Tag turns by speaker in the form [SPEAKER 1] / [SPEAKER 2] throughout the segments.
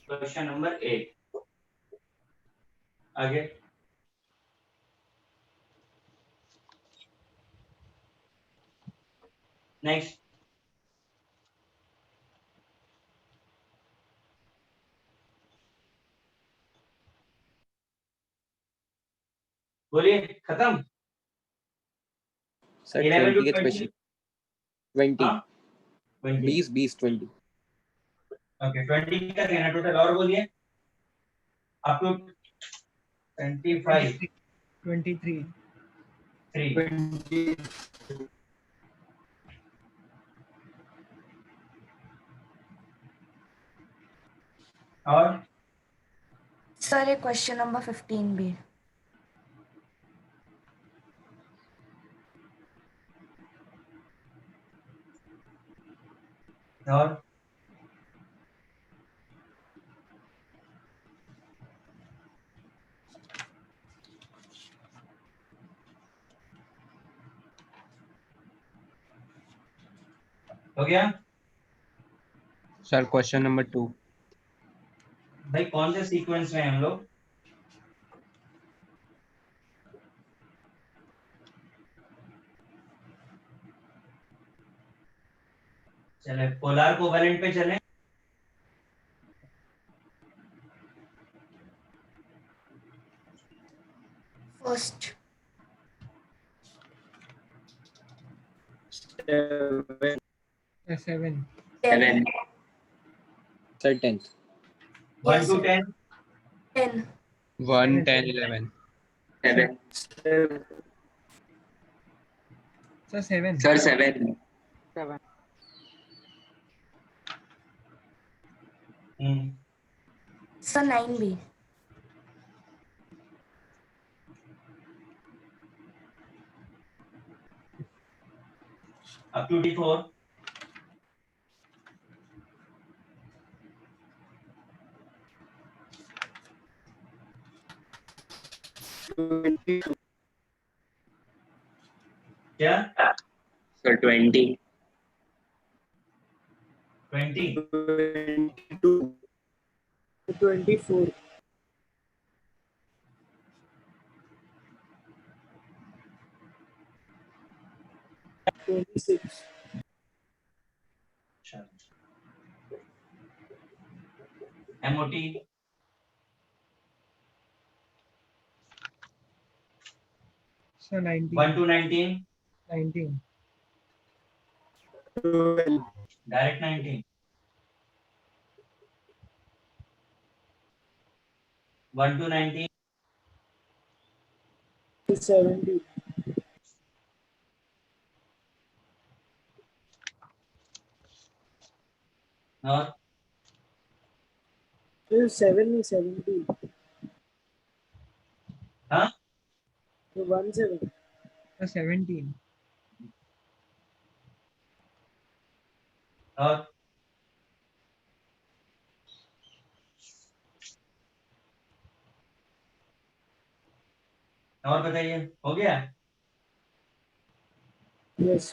[SPEAKER 1] Question number 8 आगे। Next बोलिए। खत्म।
[SPEAKER 2] सर
[SPEAKER 1] 11 to
[SPEAKER 2] 20 के
[SPEAKER 1] 20
[SPEAKER 2] क्वेश्चन 20
[SPEAKER 1] हाँ 20
[SPEAKER 2] 20 20
[SPEAKER 1] ओके 20 का देना टोटल। और बोलिए अप टू 25
[SPEAKER 3] 23
[SPEAKER 1] 3 और
[SPEAKER 4] सर ये क्वेश्चन नंबर 15 भी।
[SPEAKER 1] और हो गया।
[SPEAKER 2] सर क्वेश्चन नंबर 2
[SPEAKER 1] भाई कौन से सीक्वेंस में हैं हम लोग? चले पोलर कोवेलेंट पे चलें।
[SPEAKER 4] First
[SPEAKER 3] 7
[SPEAKER 4] 10
[SPEAKER 2] sir 10
[SPEAKER 1] 1 to 10
[SPEAKER 4] 10
[SPEAKER 2] 1 10 11
[SPEAKER 1] 7
[SPEAKER 3] sir 7
[SPEAKER 1] sir 7
[SPEAKER 4] sir 9 भी।
[SPEAKER 1] अप टू D4 क्या?
[SPEAKER 5] Sir 20
[SPEAKER 6] 24 26
[SPEAKER 1] MOT
[SPEAKER 3] sir
[SPEAKER 1] 1 to
[SPEAKER 3] 19
[SPEAKER 1] 19
[SPEAKER 6] 12
[SPEAKER 1] direct 19 1 to 19
[SPEAKER 6] 70
[SPEAKER 1] और
[SPEAKER 6] 70
[SPEAKER 1] हाँ
[SPEAKER 6] 17
[SPEAKER 3] सर 17
[SPEAKER 1] और बताइए हो गया।
[SPEAKER 6] yes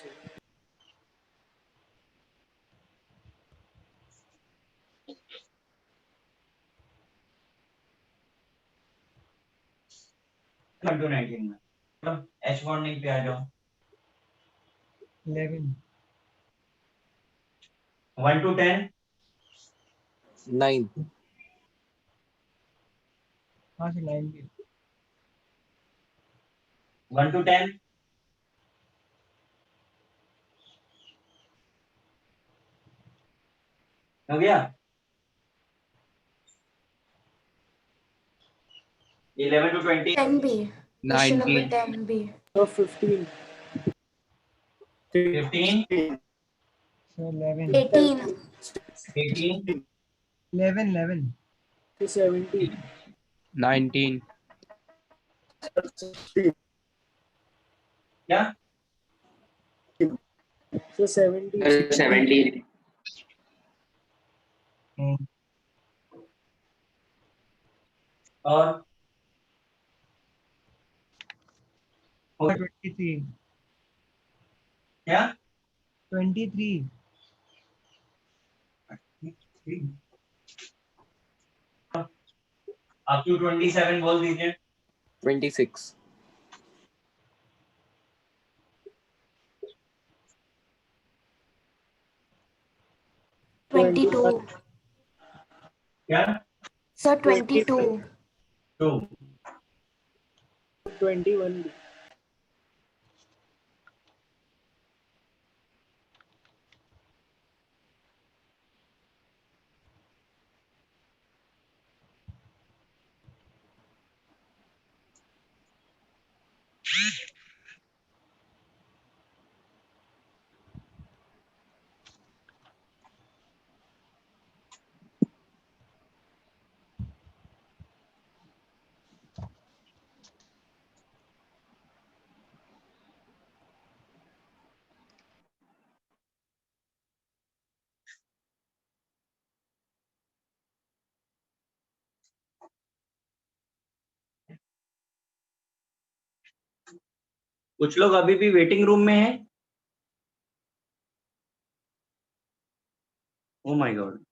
[SPEAKER 1] 1 to 19 में तो H वार्निंग पे आ जाओ।
[SPEAKER 3] 11
[SPEAKER 1] 1 to 10
[SPEAKER 2] 9
[SPEAKER 3] हाँ सर 9 भी
[SPEAKER 1] 1 to 10 हो गया। 11 to 20
[SPEAKER 4] 10 भी। क्वेश्चन नंबर
[SPEAKER 2] 19
[SPEAKER 4] 10 भी।
[SPEAKER 6] 15
[SPEAKER 1] 15
[SPEAKER 3] सर 11
[SPEAKER 4] 18
[SPEAKER 1] 18
[SPEAKER 3] 11
[SPEAKER 6] 17
[SPEAKER 2] 19
[SPEAKER 6] 16
[SPEAKER 1] क्या?
[SPEAKER 6] so 17
[SPEAKER 5] 17
[SPEAKER 1] और
[SPEAKER 3] सर 23
[SPEAKER 1] क्या?
[SPEAKER 3] 23
[SPEAKER 1] अप टू 27 बोल दीजिए।
[SPEAKER 2] 26,
[SPEAKER 4] 22.
[SPEAKER 1] क्या?
[SPEAKER 4] Sir, 22.
[SPEAKER 1] 2।
[SPEAKER 6] 21 भी।
[SPEAKER 1] कुछ लोग अभी भी वेटिंग रूम में हैं। Oh my God.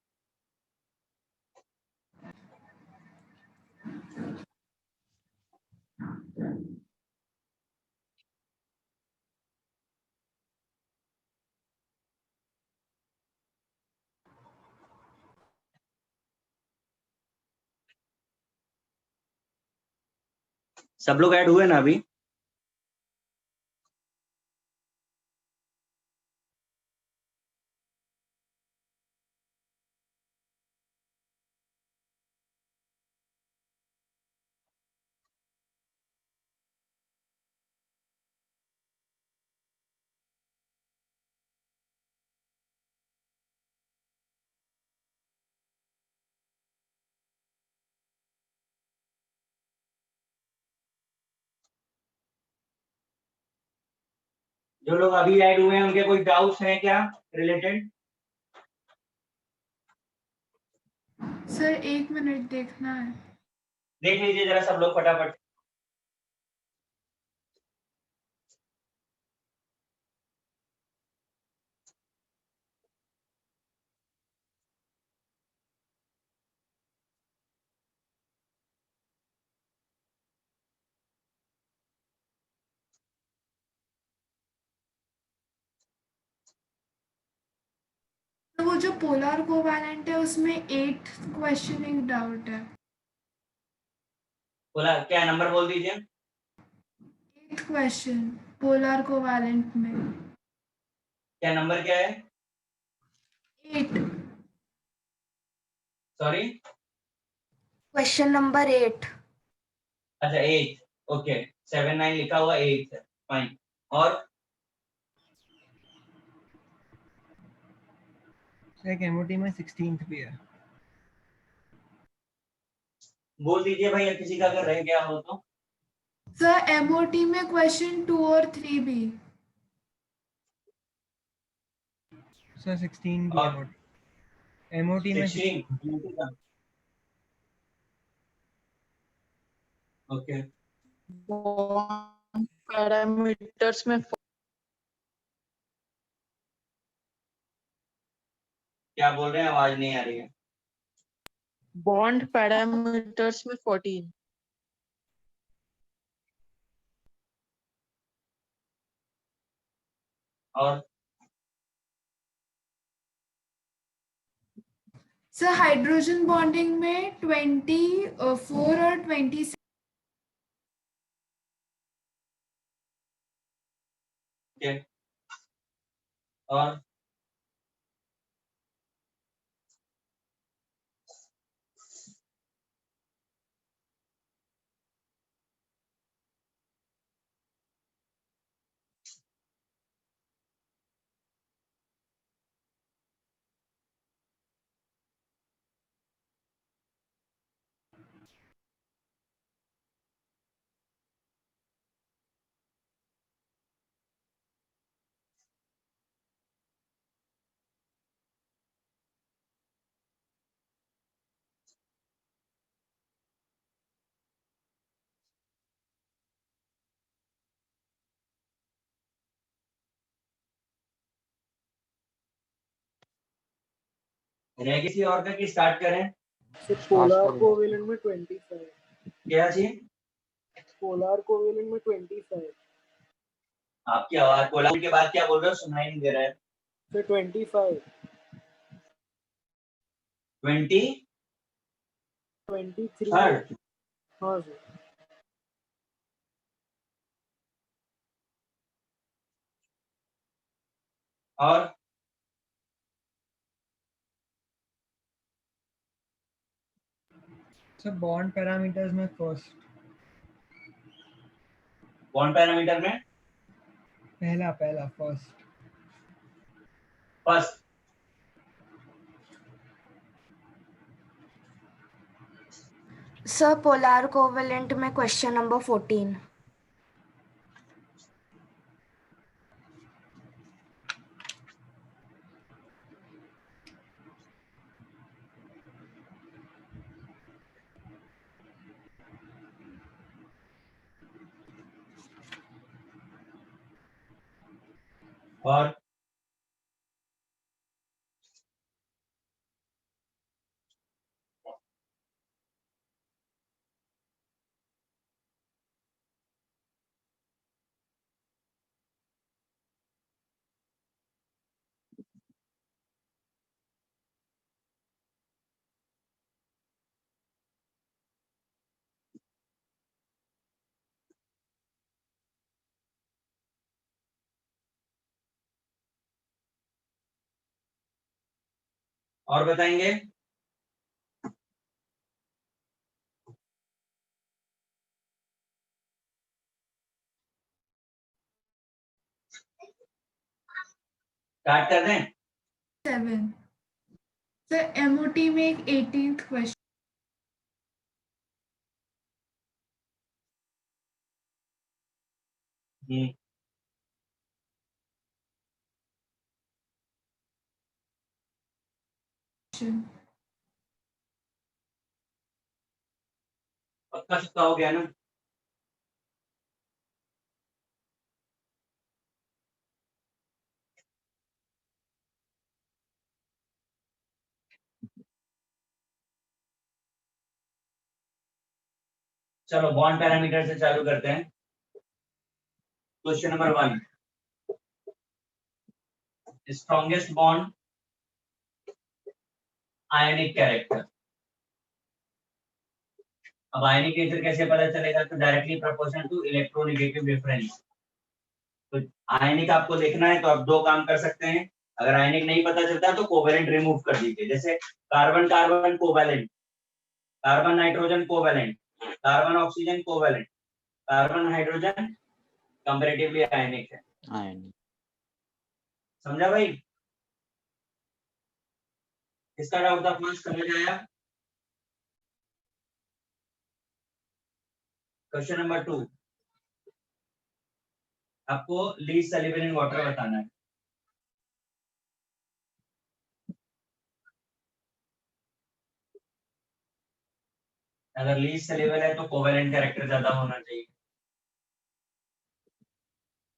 [SPEAKER 1] सब लोग ऐड हुए ना अभी? जो लोग अभी ऐड हुए हैं उनके कोई डाउट्स हैं क्या रिलेटेड?
[SPEAKER 7] सर 1 मिनट देखना है।
[SPEAKER 1] देख लीजिए जरा सब लोग फटाफट।
[SPEAKER 7] तो वो जो पोलर कोवैलेंट है उसमें 8 क्वेश्चन एक डाउट है।
[SPEAKER 1] बोला क्या नंबर बोल दीजिए।
[SPEAKER 7] 8 क्वेश्चन पोलर कोवैलेंट में।
[SPEAKER 1] क्या नंबर क्या है?
[SPEAKER 7] 8।
[SPEAKER 1] सॉरी।
[SPEAKER 4] Question number 8.
[SPEAKER 1] अच्छा 8। ओके 7 9 लिखा हुआ 8 है। फाइन। और
[SPEAKER 3] एक एमओटी में 16th भी है।
[SPEAKER 1] बोल दीजिए भैया किसी का अगर रह गया हो तो।
[SPEAKER 7] सर एमओटी में क्वेश्चन 2 और 3 भी।
[SPEAKER 3] सर 16 भी
[SPEAKER 1] और
[SPEAKER 3] एमओटी। एमओटी में
[SPEAKER 1] 16। ओके
[SPEAKER 8] बॉन्ड पैरामीटर्स में
[SPEAKER 1] क्या बोल रहे हैं आवाज नहीं आ रही है।
[SPEAKER 8] बॉन्ड पैरामीटर्स में 14।
[SPEAKER 1] और
[SPEAKER 7] सर हाइड्रोजन बॉन्डिंग में 24 और 26।
[SPEAKER 1] ओके और रह किसी और का कि स्टार्ट करें?
[SPEAKER 6] सर पोलर
[SPEAKER 2] करो।
[SPEAKER 6] कोवेलेंट में 25,
[SPEAKER 1] क्या चाहिए?
[SPEAKER 6] पोलर कोवेलेंट में 25,
[SPEAKER 1] आपकी आवाज कोलान के बाद क्या बोल रहे हो, सुनाई नहीं दे रहा है।
[SPEAKER 6] सर 25,
[SPEAKER 1] 20
[SPEAKER 6] 23,
[SPEAKER 1] थर्ड
[SPEAKER 6] हाँ सर।
[SPEAKER 1] और
[SPEAKER 3] सर बॉन्ड पैरामीटर्स में फर्स्ट,
[SPEAKER 1] बॉन्ड पैरामीटर में
[SPEAKER 3] पहला पहला first.
[SPEAKER 1] First,
[SPEAKER 4] sir polar covalent में क्वेश्चन नंबर 14।
[SPEAKER 1] और बताएंगे। स्टार्ट कर दें।
[SPEAKER 7] 7 सर एमओटी में एक 18th क्वेश्चन।
[SPEAKER 1] पक्का छक्का हो गया ना? चलो बॉन्ड पैरामीटर से चालू करते हैं। Question number 1, strongest bond ionic character. अब आयनिक नेचर कैसे पता चलेगा? तो directly proportional to electronegative difference. तो आयनिक आपको देखना है तो आप दो काम कर सकते हैं। अगर आयनिक नहीं पता चलता तो कोवेलेंट रिमूव कर दीजिए। जैसे carbon carbon covalent, carbon nitrogen covalent, carbon oxygen covalent, carbon hydrogen comparatively ionic है। समझा भाई? इसका डाउट आप समझ आया? क्वेश्चन नंबर 2, आपको लीस्ट सॉल्युबल इन वाटर बताना है। अगर लीस्ट सॉल्युबल है तो कोवेलेंट कैरेक्टर ज्यादा होना चाहिए।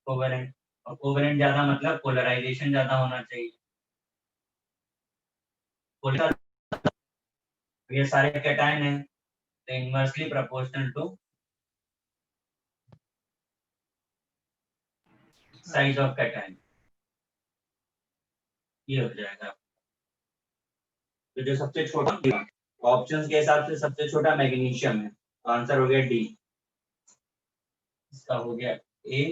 [SPEAKER 1] कोवेलेंट, और कोवेलेंट ज्यादा मतलब पोलराइजेशन ज्यादा होना चाहिए। ये सारे कैटायन हैं तो inversely proportional to size of cation, ये हो जाएगा। तो जो सबसे छोटा ऑप्शंस के हिसाब से सबसे छोटा मैग्नीशियम है, तो आंसर हो गया डी। इसका हो गया ए,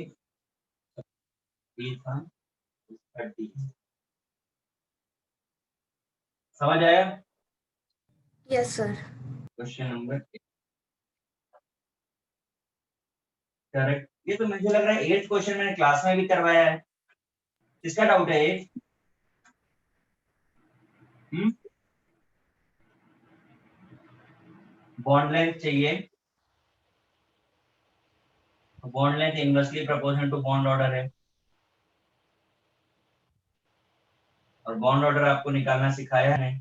[SPEAKER 1] बी था, इसका डी। समझ आया?
[SPEAKER 4] Yes sir.
[SPEAKER 1] Question number correct. ये तो मुझे लग रहा है 8th क्वेश्चन मैंने क्लास में भी करवाया है। किसका डाउट है ये? बॉन्ड लेंथ चाहिए। Bond length inversely proportional to bond order है, और बॉन्ड ऑर्डर आपको निकालना सिखाया है।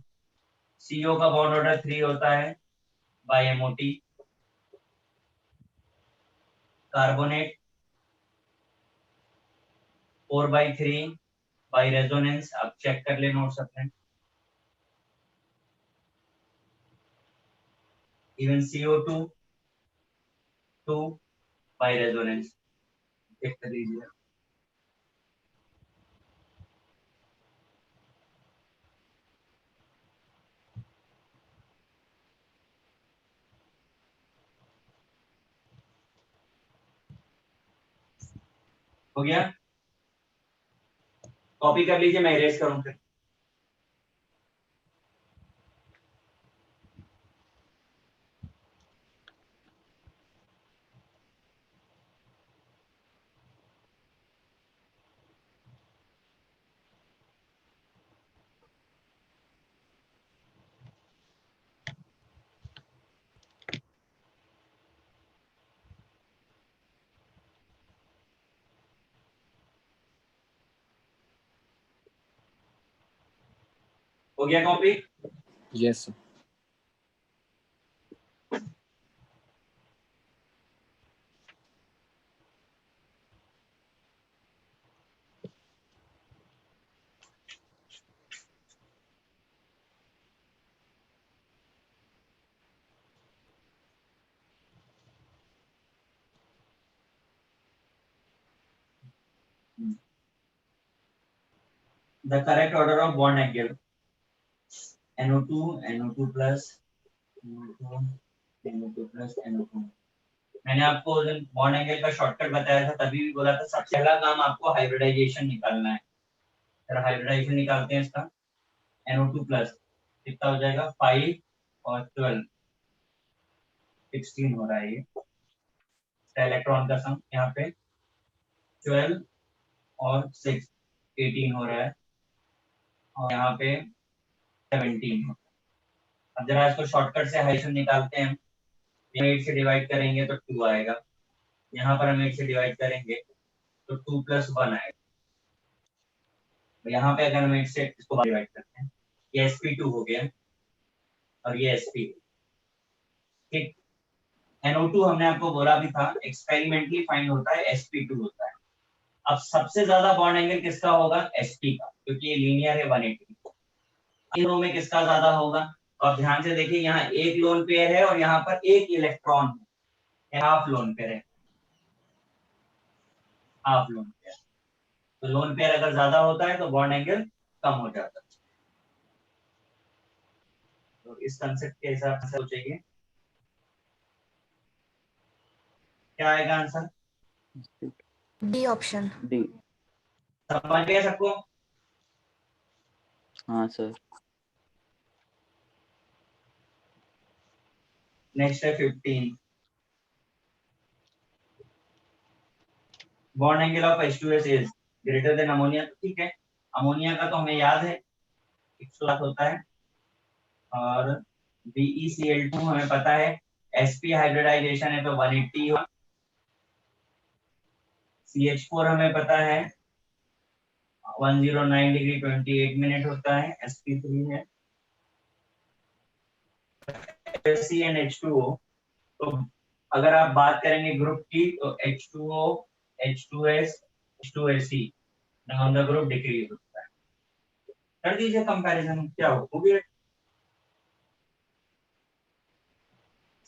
[SPEAKER 1] CO का बॉन्ड ऑर्डर 3 होता है by MOT. Carbonate 4/3 by resonance. आप चेक कर ले नोट्स अपने। even CO2 2 by resonance check कर लीजिए। हो गया, कॉपी कर लीजिए, मैं इरेज करूं फिर। हो गया copy?
[SPEAKER 2] Yes, sir.
[SPEAKER 1] The correct order of bond angle NO2 NO2 plus NO2 NO2 plus NO2। मैंने आपको उस दिन बॉन्ड एंगल का शॉर्टकट बताया था, तभी भी बोला था सबसे पहला काम आपको हाइब्रिडाइजेशन निकालना है। फिर हाइब्रिडाइजेशन निकालते हैं इसका, NO2 प्लस कितना हो जाएगा 5 और 12 16 हो रहा है ये इलेक्ट्रॉन का सम, यहाँ पे 12 और 6 18 हो रहा है और यहाँ पे 17 हो। अब जरा इसको शॉर्टकट से हाइब्रिडेशन निकालते हैं हम। 8 से डिवाइड करेंगे तो 2 आएगा, यहाँ पर हम 8 से डिवाइड करेंगे तो 2 प्लस 1 आएगा। तो यहाँ पे अगर हम 8 से इसको डिवाइड करते हैं, ये sp2 हो गया और ये sp, ठीक। NO2 हमने आपको बोला भी था एक्सपेरिमेंटली फाइंड होता है, sp2 होता है। अब सबसे ज्यादा बॉन्ड एंगल किसका होगा? sp का, क्योंकि ये लीनियर है 180। इन दोनों में किसका ज्यादा होगा? तो आप ध्यान से देखिए, यहाँ एक लोन पेयर है और यहाँ पर एक इलेक्ट्रॉन है, हाफ लोन पेयर है, हाफ लोन पेयर। तो लोन पेयर अगर ज्यादा होता है तो बॉन्ड एंगल कम हो जाता है। तो इस कंसेप्ट के हिसाब से सोचिए क्या आएगा आंसर।
[SPEAKER 4] D option.
[SPEAKER 5] डी।
[SPEAKER 1] समझ गया सबको?
[SPEAKER 5] हाँ सर।
[SPEAKER 1] नेक्स्ट है 15, bond angle of H2S is greater than ammonia. तो ठीक है, अमोनिया का तो हमें याद है 107 होता है और BeCl2 हमें पता है, sp हाइब्रिडाइजेशन है तो 180 होगा। CH4 हमें पता है 109 डिग्री 28 मिनट होता है, sp3 है। H एंड H2O, तो अगर आप बात करेंगे ग्रुप की तो H2O H2S H2SE on the group decrease होता है। कर दीजिए कंपैरिजन, क्या हो गया?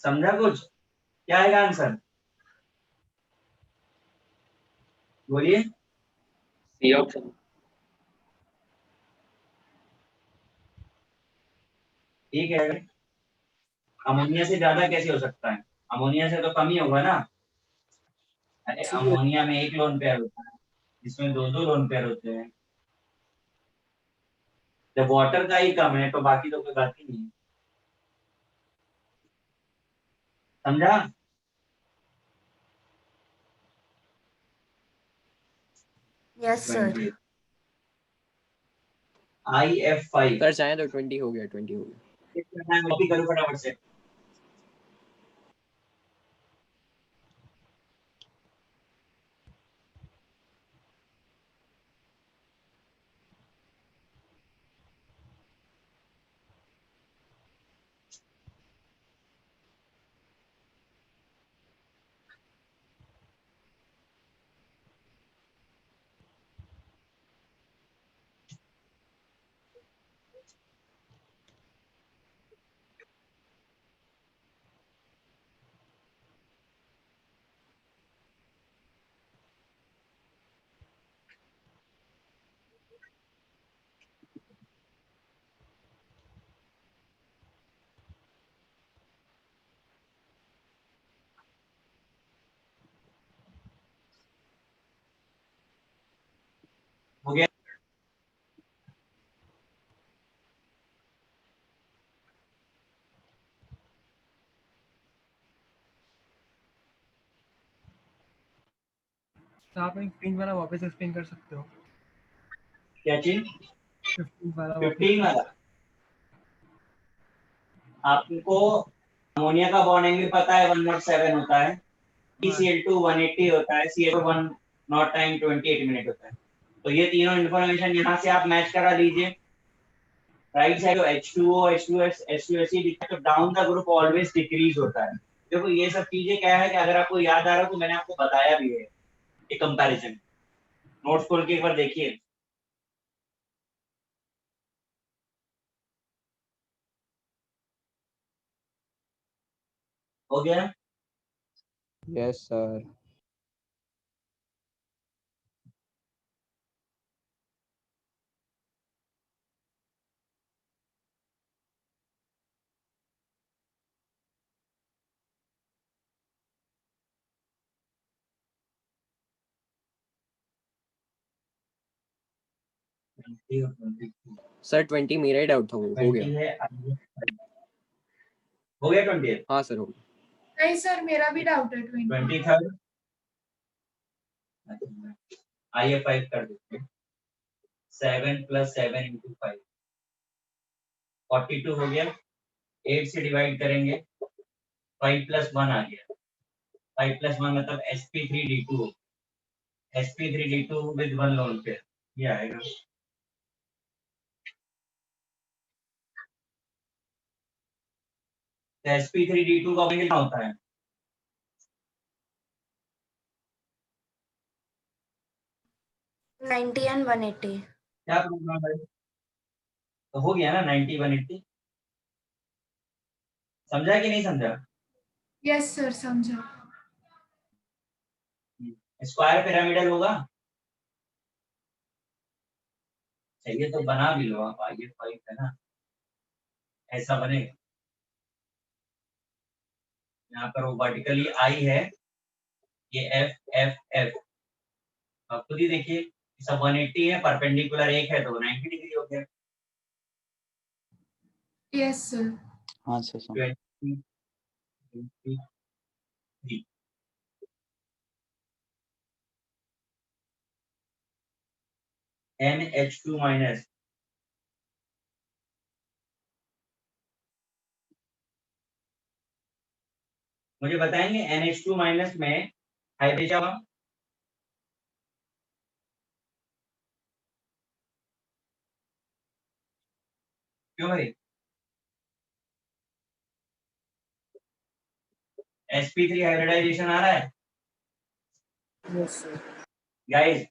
[SPEAKER 1] समझा कुछ? क्या आएगा आंसर? बोलिए।
[SPEAKER 5] C option.
[SPEAKER 1] ठीक है, अमोनिया से ज्यादा कैसे हो सकता है? अमोनिया से तो कम ही होगा ना। अरे अमोनिया में एक लोन पेयर होता है, इसमें दो दो लोन पेयर होते हैं। जब वाटर का ही कम है तो बाकी तो कोई बात ही नहीं है। समझा?
[SPEAKER 4] Yes sir.
[SPEAKER 1] 20 IF5
[SPEAKER 2] सर चाहे तो 20 हो गया, 20 हो गया।
[SPEAKER 1] कॉपी करो फटाफट से।
[SPEAKER 3] तो आप एक 15 वाला वापस एक्सप्लेन कर सकते हो?
[SPEAKER 1] क्या चीज?
[SPEAKER 3] 15 वाला
[SPEAKER 1] 15
[SPEAKER 3] वापस।
[SPEAKER 1] वाला आपको अमोनिया का बॉन्ड एंगल पता है 107 होता है, CCl2 180 होता है, CH2 1 नॉट टाइम 28 मिनट होता है। तो ये तीनों इन्फॉर्मेशन यहाँ से आप मैच करा लीजिए। Right side H2O H2S H2SE दिखता है तो down the group always decrease होता है। देखो ये सब चीजें क्या है कि अगर आपको याद आ रहा हो तो मैंने आपको बताया भी है ये कंपैरिजन। नोट्स खोल के एक बार देखिए। हो गया?
[SPEAKER 2] Yes, sir. सर 20 मेरा ही डाउट था, वो हो
[SPEAKER 1] 20
[SPEAKER 2] गया।
[SPEAKER 1] है। हो गया 20?
[SPEAKER 2] हाँ सर, हो गया।
[SPEAKER 7] नहीं सर मेरा भी डाउट है 20।
[SPEAKER 1] 23rd आइए 5 कर देते हैं। 7 + 7 × 5 42 हो गया। 8 से डिवाइड करेंगे, 5 + 1 आ गया। 5 + 1 मतलब sp3d2 sp3d2 with 1 lone pair, ये आएगा। तो sp3d2 का कितना होता है?
[SPEAKER 4] Ninety and 180।
[SPEAKER 1] क्या प्रॉब्लम है? तो हो गया ना 90 180। समझा कि नहीं समझा?
[SPEAKER 7] यस सर समझा।
[SPEAKER 1] स्क्वायर पिरामिडल होगा, चाहिए तो बना भी लो आप। आइए 5 है ना, ऐसा बनेगा। यहाँ पर वो वर्टिकली आई है, ये एफ एफ एफ। आप खुद ही देखिए, सब 180 है, परपेंडिकुलर एक है तो 90 डिग्री हो गया।
[SPEAKER 7] Yes sir.
[SPEAKER 9] हाँ सर समझ।
[SPEAKER 1] 20 23 NH2 माइनस, मुझे बताएंगे NH2 माइनस में हाइड्रोजन क्यों भाई? sp3 हाइब्रिडाइजेशन आ रहा है
[SPEAKER 6] यस सर।
[SPEAKER 1] गाइस।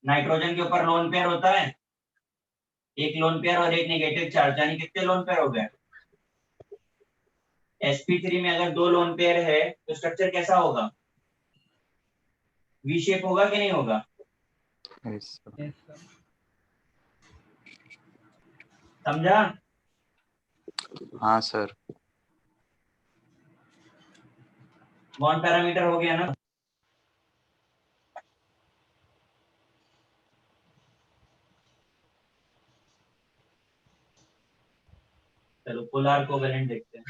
[SPEAKER 1] नाइट्रोजन के ऊपर लोन पेयर होता है, एक लोन पेयर और एक नेगेटिव चार्ज, यानी कितने लोन पेयर हो गए? sp3 में अगर 2 लोन पेयर है तो स्ट्रक्चर कैसा होगा? वी शेप होगा कि नहीं होगा?
[SPEAKER 9] Yes sir.
[SPEAKER 3] Yes, sir.
[SPEAKER 1] समझा?
[SPEAKER 9] हाँ सर।
[SPEAKER 1] बॉन्ड पैरामीटर हो गया ना? चलो पोलर कोवेलेंट देखते हैं।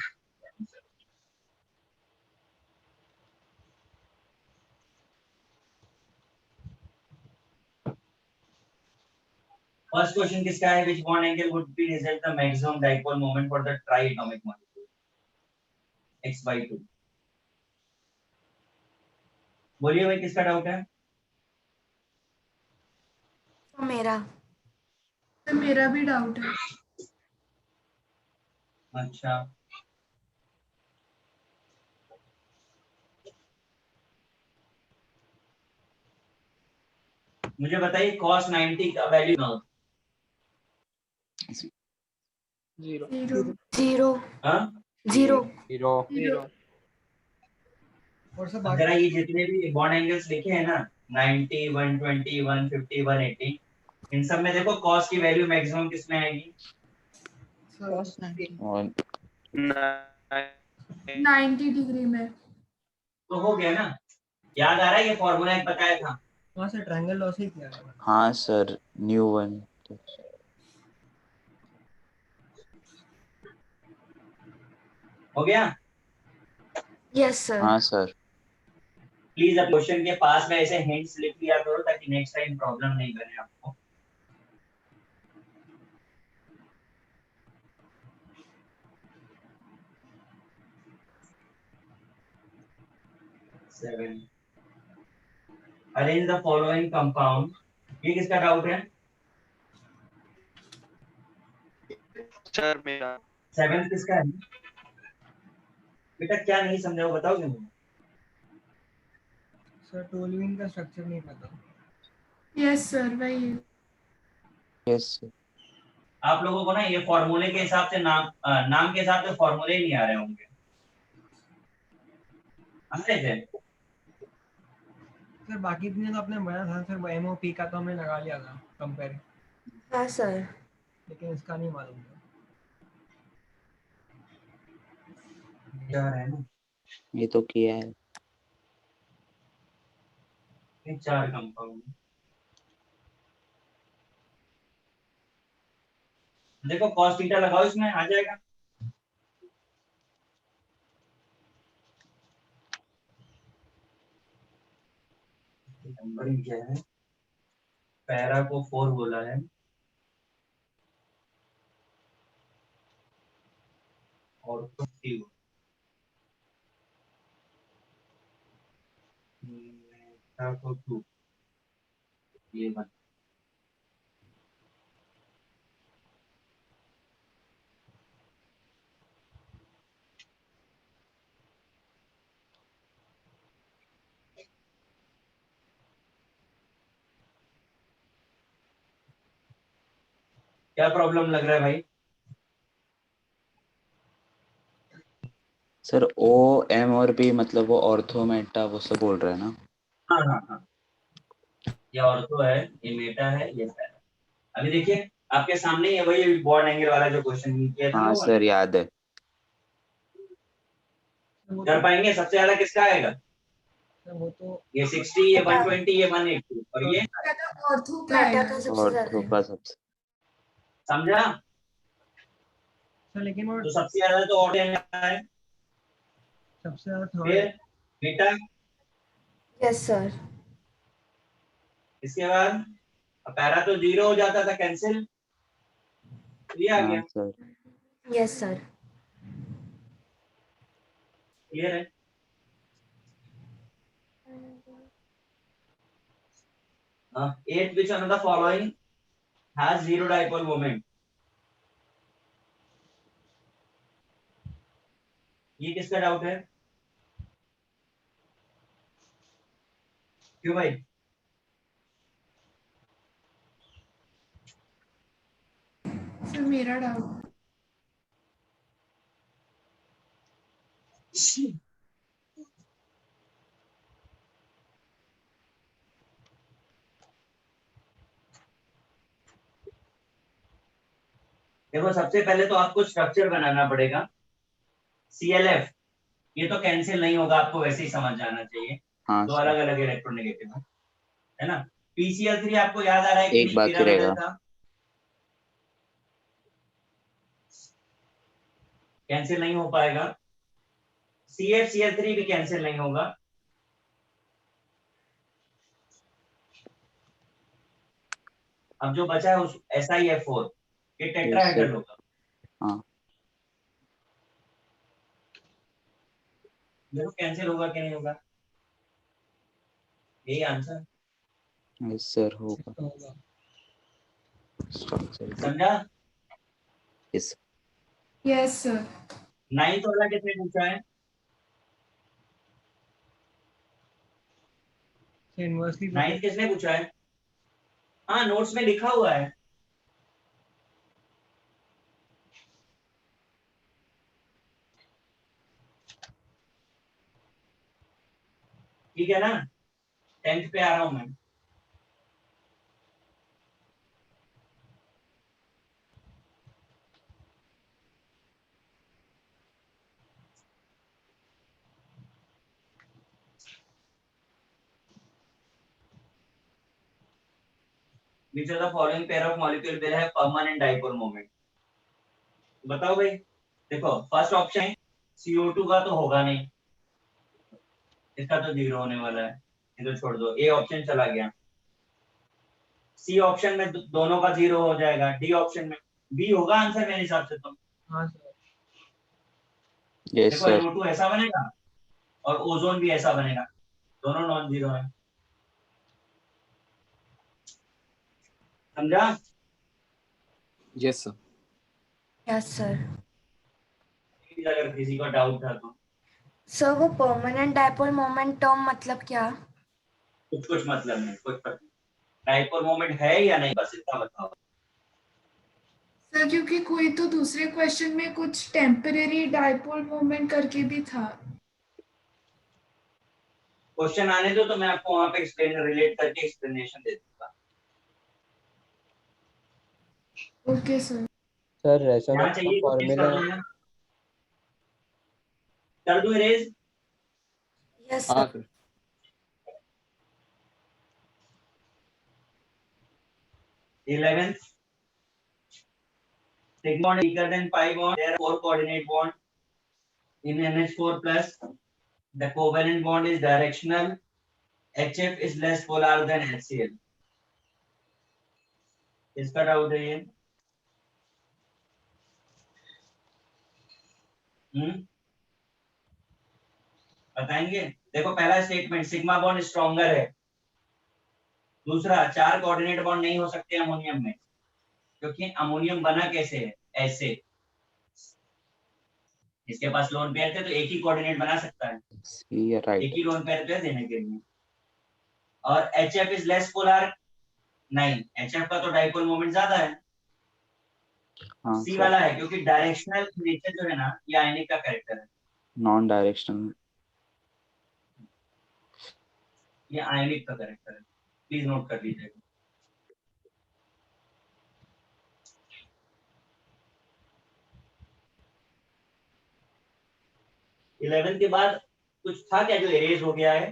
[SPEAKER 1] फर्स्ट क्वेश्चन किसका है? Which bond angle would be result the maximum dipole moment for the try atomic molecule x/2। बोलिए भाई किसका डाउट है?
[SPEAKER 4] मेरा।
[SPEAKER 7] सर मेरा भी डाउट है।
[SPEAKER 1] अच्छा, मुझे बताइए cos 90 का वैल्यू ना हो।
[SPEAKER 8] 0
[SPEAKER 4] जीरो।
[SPEAKER 1] हाँ,
[SPEAKER 4] 0।
[SPEAKER 2] 0
[SPEAKER 8] 0
[SPEAKER 3] और सब
[SPEAKER 1] अब जरा ये जितने भी बॉन्ड एंगल्स लिखे हैं ना, 90 120 150 180, इन सब में देखो cos की वैल्यू मैक्सिमम किसमें आएगी?
[SPEAKER 8] cos 90
[SPEAKER 9] और
[SPEAKER 7] 90 डिग्री में।
[SPEAKER 1] तो हो गया ना? याद आ रहा है ये फॉर्मूला एक बताया था?
[SPEAKER 3] वहाँ से ट्रायंगल लॉ से ही किया है।
[SPEAKER 9] हाँ सर न्यू वन।
[SPEAKER 1] हो गया?
[SPEAKER 4] Yes sir.
[SPEAKER 9] हाँ सर।
[SPEAKER 1] प्लीज अब क्वेश्चन के पास में ऐसे हिंट्स लिख लिया करो ताकि नेक्स्ट टाइम प्रॉब्लम नहीं बने आपको। Seven, arrange the following compound. ये किसका डाउट है?
[SPEAKER 5] सर मेरा।
[SPEAKER 1] सेवन किसका है? बेटा क्या नहीं समझा वो बताओगे मुझे?
[SPEAKER 3] सर टोलुइन का स्ट्रक्चर नहीं पता।
[SPEAKER 7] यस सर वही है।
[SPEAKER 9] Yes sir.
[SPEAKER 1] आप लोगों को ना ये फॉर्मूले के हिसाब से नाम के हिसाब से फॉर्मूले ही नहीं आ रहे होंगे, आ रहे थे?
[SPEAKER 3] सर बाकी इतने तो आपने बनाया था सर, एमओपी का तो हमने लगा लिया था कंपेयर,
[SPEAKER 4] हाँ सर।
[SPEAKER 3] लेकिन इसका नहीं मालूम था।
[SPEAKER 1] चार है ना,
[SPEAKER 9] ये तो किया है।
[SPEAKER 1] ये चार कंपाउंड। देखो cos थीटा लगाओ, इसमें आ जाएगा। नंबरिंग क्या है? पैरा को 4 बोला है, और तो 3 को 2, ये बन। क्या प्रॉब्लम लग रहा है भाई?
[SPEAKER 9] सर ओ एम और बी मतलब वो ऑर्थो मेटा वो सब बोल रहे हैं ना?
[SPEAKER 1] हाँ हाँ हाँ, ये ऑर्थो है, ये मेटा है, ये पैरा। अभी देखिए आपके सामने ही है वही बॉर्ड एंगल वाला जो क्वेश्चन किया था ना,
[SPEAKER 9] हाँ
[SPEAKER 1] वो
[SPEAKER 9] सर याद है।
[SPEAKER 1] कर पाएंगे? सबसे ज्यादा किसका आएगा?
[SPEAKER 3] सर वो तो
[SPEAKER 1] ये 60, ये 120, ये 180, और ये
[SPEAKER 7] ऑर्थो का
[SPEAKER 4] मेटा
[SPEAKER 7] है।
[SPEAKER 4] का सबसे ज्यादा
[SPEAKER 9] ऑर्थो
[SPEAKER 4] है।
[SPEAKER 9] का सबसे।
[SPEAKER 1] समझा?
[SPEAKER 3] सर, लेकिन वो
[SPEAKER 1] तो सबसे ज्यादा तो ऑर्थो है,
[SPEAKER 3] सबसे ज्यादा थर्ड
[SPEAKER 1] फिर मेटा,
[SPEAKER 4] यस सर।
[SPEAKER 1] इसके बाद पैरा तो 0 हो जाता था, कैंसिल, ये आ
[SPEAKER 9] हाँ
[SPEAKER 1] गया।
[SPEAKER 9] सर।
[SPEAKER 4] Yes sir.
[SPEAKER 1] क्लियर है? Eighth, which one of the following has zero dipole moment? ये किसका डाउट है? क्यों भाई?
[SPEAKER 7] सर मेरा डाउट।
[SPEAKER 1] देखो सबसे पहले तो आपको स्ट्रक्चर बनाना पड़ेगा। CLF ये तो कैंसिल नहीं होगा, आपको वैसे ही समझ जाना चाहिए।
[SPEAKER 9] हाँ
[SPEAKER 1] दो
[SPEAKER 9] सर।
[SPEAKER 1] अलग अलग इलेक्ट्रोनेगेटिव है ना। PCl3 आपको याद आ रहा है कि
[SPEAKER 9] एक
[SPEAKER 1] नहीं?
[SPEAKER 9] बाकी
[SPEAKER 1] पिरामिडल
[SPEAKER 9] रहेगा।
[SPEAKER 1] था, कैंसिल नहीं हो पाएगा। CFCl3 भी कैंसिल नहीं होगा। अब जो बचा है उस SiF4, ये
[SPEAKER 9] यस
[SPEAKER 1] टेट्राहेड्रल
[SPEAKER 9] सर।
[SPEAKER 1] होगा।
[SPEAKER 9] हाँ
[SPEAKER 1] देखो कैंसिल होगा कि नहीं होगा, यही आंसर।
[SPEAKER 9] यस सर होगा।
[SPEAKER 3] तो होगा।
[SPEAKER 9] स्ट्रक्चर।
[SPEAKER 1] समझा?
[SPEAKER 9] यस।
[SPEAKER 7] Yes sir.
[SPEAKER 1] 9th वाला किसने पूछा है?
[SPEAKER 3] इनवर्सली
[SPEAKER 1] 9th किसने पूछा है? हाँ नोट्स में लिखा हुआ है। ठीक है ना, 10th पे आ रहा हूं मैं। Which of the following pair of molecule will have permanent dipole moment? बताओ भाई। देखो फर्स्ट ऑप्शन CO2 का तो होगा नहीं, इसका तो 0 होने वाला है, ये तो छोड़ दो, ए ऑप्शन चला गया। सी ऑप्शन में दोनों का 0 हो जाएगा, डी ऑप्शन में बी होगा आंसर मेरे हिसाब से तो।
[SPEAKER 3] हाँ सर।
[SPEAKER 9] यस
[SPEAKER 1] देखो
[SPEAKER 9] सर।
[SPEAKER 1] NO2 ऐसा बनेगा और ओजोन भी ऐसा बनेगा, दोनों नॉन जीरो है। समझा?
[SPEAKER 2] Yes sir.
[SPEAKER 4] Yes sir.
[SPEAKER 1] अगर किसी को डाउट था तो
[SPEAKER 4] सर वो परमानेंट डायपोल मोमेंट टर्म मतलब क्या?
[SPEAKER 1] कुछ मतलब नहीं, कुछ पता नहीं। डायपोल मोमेंट है या नहीं, बस इतना बताओ।
[SPEAKER 7] सर क्योंकि कोई तो दूसरे क्वेश्चन में कुछ टेम्परेरी डायपोल मोमेंट करके भी था।
[SPEAKER 1] क्वेश्चन आने दो तो मैं आपको वहां पे एक्सप्लेन रिलेट करके एक्सप्लेनेशन दे दूंगा।
[SPEAKER 7] Okay sir.
[SPEAKER 6] सर
[SPEAKER 1] यहाँ
[SPEAKER 6] रेजोनेंस का
[SPEAKER 1] चाहिए तो किस
[SPEAKER 6] फॉर्मूला
[SPEAKER 1] कर दूं मैं? कर दूं इरेज?
[SPEAKER 4] यस
[SPEAKER 2] हाँ
[SPEAKER 4] sir.
[SPEAKER 2] Sir.
[SPEAKER 1] 11th sigma bond is bigger than pi bond. There are 4 coordinate bond in NH4 plus. The covalent bond is directional. HF is less polar than HCl. इसका doubt है ये? बताएंगे? देखो पहला statement sigma bond stronger है। दूसरा 4 coordinate bond नहीं हो सकते अमोनियम में, क्योंकि अमोनियम बना कैसे है? ऐसे। इसके पास लोन पेयर थे तो एक ही कोऑर्डिनेट बना सकता है,
[SPEAKER 9] सी या
[SPEAKER 1] एक
[SPEAKER 9] राइट।
[SPEAKER 1] ही लोन पेयर पे देने के लिए। और HF इज लेस पोलर, नहीं, HF का तो डाइपोल मोमेंट ज्यादा है।
[SPEAKER 9] हाँ
[SPEAKER 1] सी
[SPEAKER 9] सर।
[SPEAKER 1] वाला है क्योंकि डायरेक्शनल नेचर जो है ना, ये आयनिक का कैरेक्टर है,
[SPEAKER 9] नॉन डायरेक्शनल।
[SPEAKER 1] ये आयनिक का कैरेक्टर है, प्लीज नोट कर लीजिएगा। इलेवन के बाद कुछ था क्या जो इरेज हो गया है?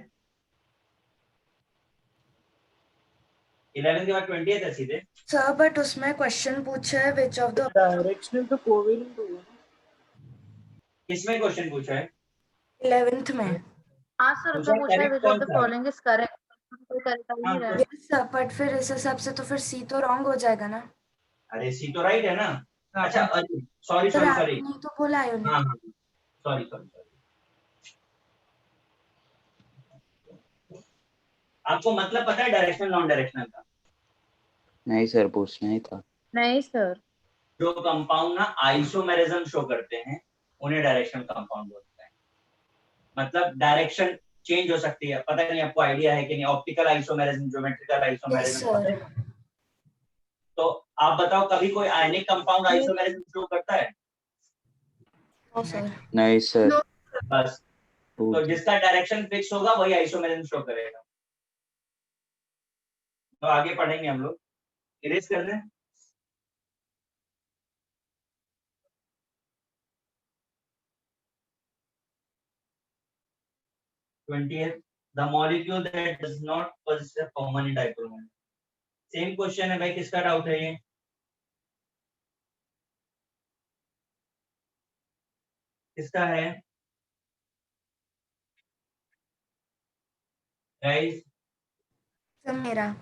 [SPEAKER 1] 11 के बाद 20th है सीधे।
[SPEAKER 4] सर बट उसमें क्वेश्चन पूछा है विच ऑफ द
[SPEAKER 6] डायरेक्शनल तो कोवेलेंट होगा ना।
[SPEAKER 1] किसमें क्वेश्चन पूछा है?
[SPEAKER 4] 11th में।
[SPEAKER 10] हाँ सर, उसमें पूछा है
[SPEAKER 1] करेक्ट
[SPEAKER 10] विच ऑफ
[SPEAKER 1] कौन
[SPEAKER 10] द
[SPEAKER 1] सा है?
[SPEAKER 10] Following is correct. कोई करेक्ट आ ही
[SPEAKER 1] हाँ
[SPEAKER 10] नहीं रहा है।
[SPEAKER 4] यस सर बट फिर इस हिसाब से तो फिर सी तो रॉन्ग हो जाएगा ना।
[SPEAKER 1] अरे सी तो राइट है ना।
[SPEAKER 3] हाँ,
[SPEAKER 1] अच्छा सॉरी
[SPEAKER 4] सर
[SPEAKER 1] सॉरी
[SPEAKER 4] आपने
[SPEAKER 1] सॉरी,
[SPEAKER 4] ही तो बोला है
[SPEAKER 1] हाँ
[SPEAKER 4] उन्हें।
[SPEAKER 1] हाँ सॉरी सॉरी सॉरी। आपको मतलब पता है डायरेक्शनल नॉन डायरेक्शनल का?
[SPEAKER 9] नहीं सर, पूछना ही था।
[SPEAKER 10] नहीं सर।
[SPEAKER 1] जो कंपाउंड ना आइसोमेरिज्म शो करते हैं उन्हें डायरेक्शनल कंपाउंड बोलते हैं। मतलब डायरेक्शन चेंज हो सकती है, पता नहीं आपको आइडिया है कि नहीं? Optical isomerism, geometrical
[SPEAKER 4] yes
[SPEAKER 1] isomerism पता है?
[SPEAKER 4] सर।
[SPEAKER 1] तो आप बताओ कभी कोई आयनिक कंपाउंड आइसोमेरिज्म शो करता है?
[SPEAKER 4] No sir.
[SPEAKER 9] नहीं सर।
[SPEAKER 7] नो।
[SPEAKER 1] बस, तो
[SPEAKER 9] पूछ।
[SPEAKER 1] जिसका डायरेक्शन फिक्स होगा वही आइसोमेरिज्म शो करेगा। तो आगे पढ़ेंगे हम लोग। इरेज कर दें? Twentieth, the molecule that does not possess a common dipole moment. Same question है भाई, किसका डाउट है ये? किसका है गाइस?
[SPEAKER 4] सर मेरा।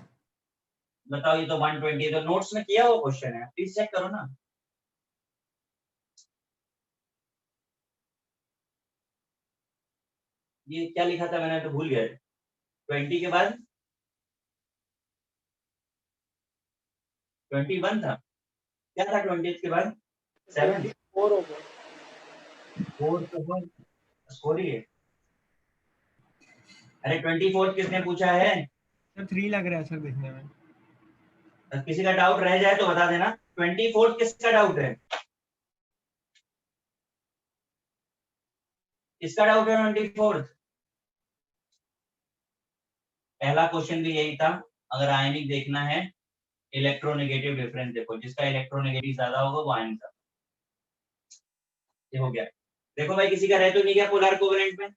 [SPEAKER 1] बताओ, ये तो 120 तो नोट्स में किया हुआ क्वेश्चन है, प्लीज चेक करो ना। ये क्या लिखा था मैंने तो भूल गया। 20 के बाद 21 था, क्या था 20 के बाद? 7
[SPEAKER 6] 4 होगा।
[SPEAKER 1] 4 सॉरी है। अरे 24 किसने पूछा है?
[SPEAKER 3] सर 3 लग रहा है सर देखने में।
[SPEAKER 1] किसी का डाउट रह जाए तो बता देना। 24 किसका डाउट है? किसका डाउट है 24? पहला क्वेश्चन भी यही था, अगर आयनिक देखना है इलेक्ट्रोनेगेटिव डिफरेंस देखो, जिसका इलेक्ट्रोनेगेटिव ज्यादा होगा वो आयनिक ज्यादा। ये हो गया। देखो भाई किसी का रह तो नहीं गया पोलर कोवेलेंट में?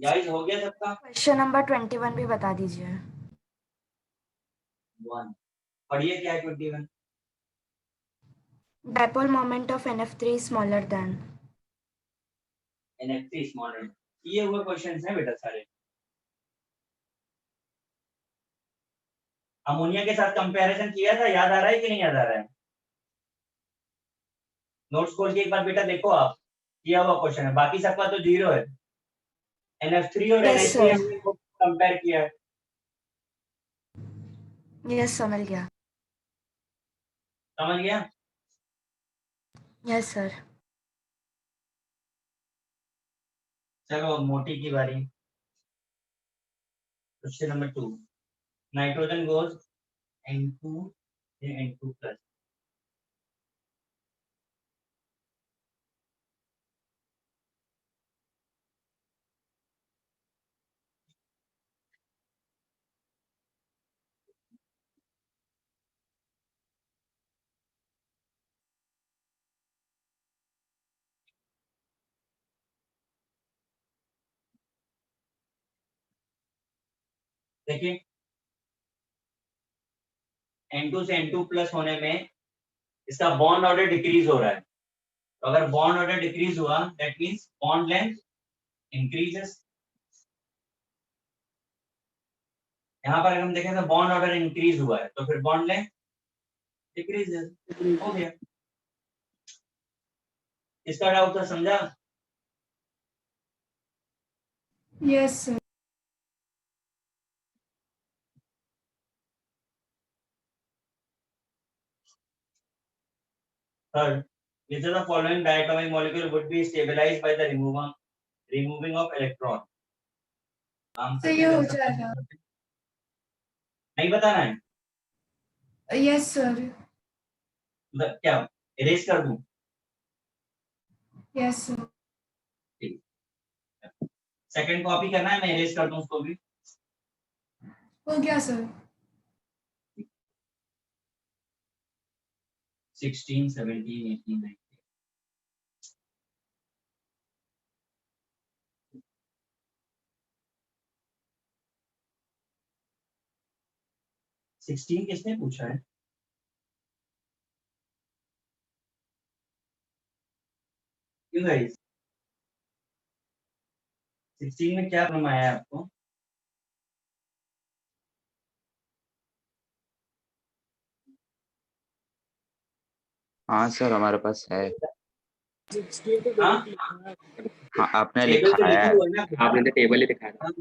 [SPEAKER 1] गाइस हो गया सबका?
[SPEAKER 4] क्वेश्चन नंबर 21 भी बता दीजिए।
[SPEAKER 1] 1 पढ़िए क्या है 21?
[SPEAKER 4] Dipole moment of NF3 smaller than.
[SPEAKER 1] NF3 small है। ये हुए क्वेश्चंस हैं बेटा सारे। अमोनिया के साथ कंपैरिजन किया था, याद आ रहा है कि नहीं याद आ रहा है? नोट्स खोल के एक बार बेटा देखो आप, किया हुआ क्वेश्चन है, बाकी सबका तो 0 है। NF3 और
[SPEAKER 4] Yes,
[SPEAKER 1] NH3
[SPEAKER 4] sir.
[SPEAKER 1] हमने कंपेयर किया है।
[SPEAKER 4] यस सर, मिल गया।
[SPEAKER 1] समझ गया?
[SPEAKER 4] Yes sir.
[SPEAKER 1] चलो मोटी की बारी। Question number 2, nitrogen goes N2 N2 plus. देखिए N2 से N2 प्लस होने में इसका बॉन्ड ऑर्डर डिक्रीज हो रहा है, तो अगर बॉन्ड ऑर्डर डिक्रीज हुआ that means bond length increases. यहाँ पर अगर हम देखें तो बॉन्ड ऑर्डर इंक्रीज हुआ है, तो फिर बॉन्ड लेंथ डिक्रीजेस। हो गया। इसका डाउट था, समझा?
[SPEAKER 7] Yes sir.
[SPEAKER 1] Third, which of the following diatomic molecule would be stabilized by the removing of electron?
[SPEAKER 7] तो ये हो जाएगा।
[SPEAKER 1] नहीं बताना है?
[SPEAKER 7] Yes sir.
[SPEAKER 1] क्या इरेज कर दूं?
[SPEAKER 7] Yes sir.
[SPEAKER 1] सेकंड कॉपी करना है, मैं इरेज कर दूं उसको भी।
[SPEAKER 7] हो गया सर।
[SPEAKER 1] 16, 17, 18, 19। सिक्सटीन किसने पूछा है? क्यों गाइस? 16 में क्या प्रॉब्लम आया है आपको?
[SPEAKER 9] हाँ सर, हमारे पास है।
[SPEAKER 1] हाँ
[SPEAKER 9] हाँ, आपने
[SPEAKER 1] टेबल तो
[SPEAKER 9] लिखाया
[SPEAKER 1] लिखा
[SPEAKER 9] है।
[SPEAKER 1] हुआ है ना?
[SPEAKER 2] आपने तो टेबल ही दिखाया था।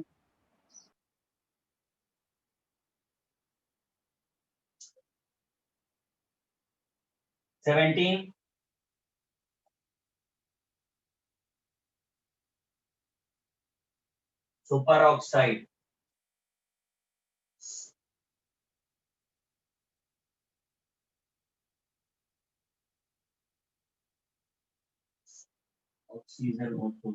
[SPEAKER 1] 17, सुपर ऑक्साइड। ऑक्सीजन O2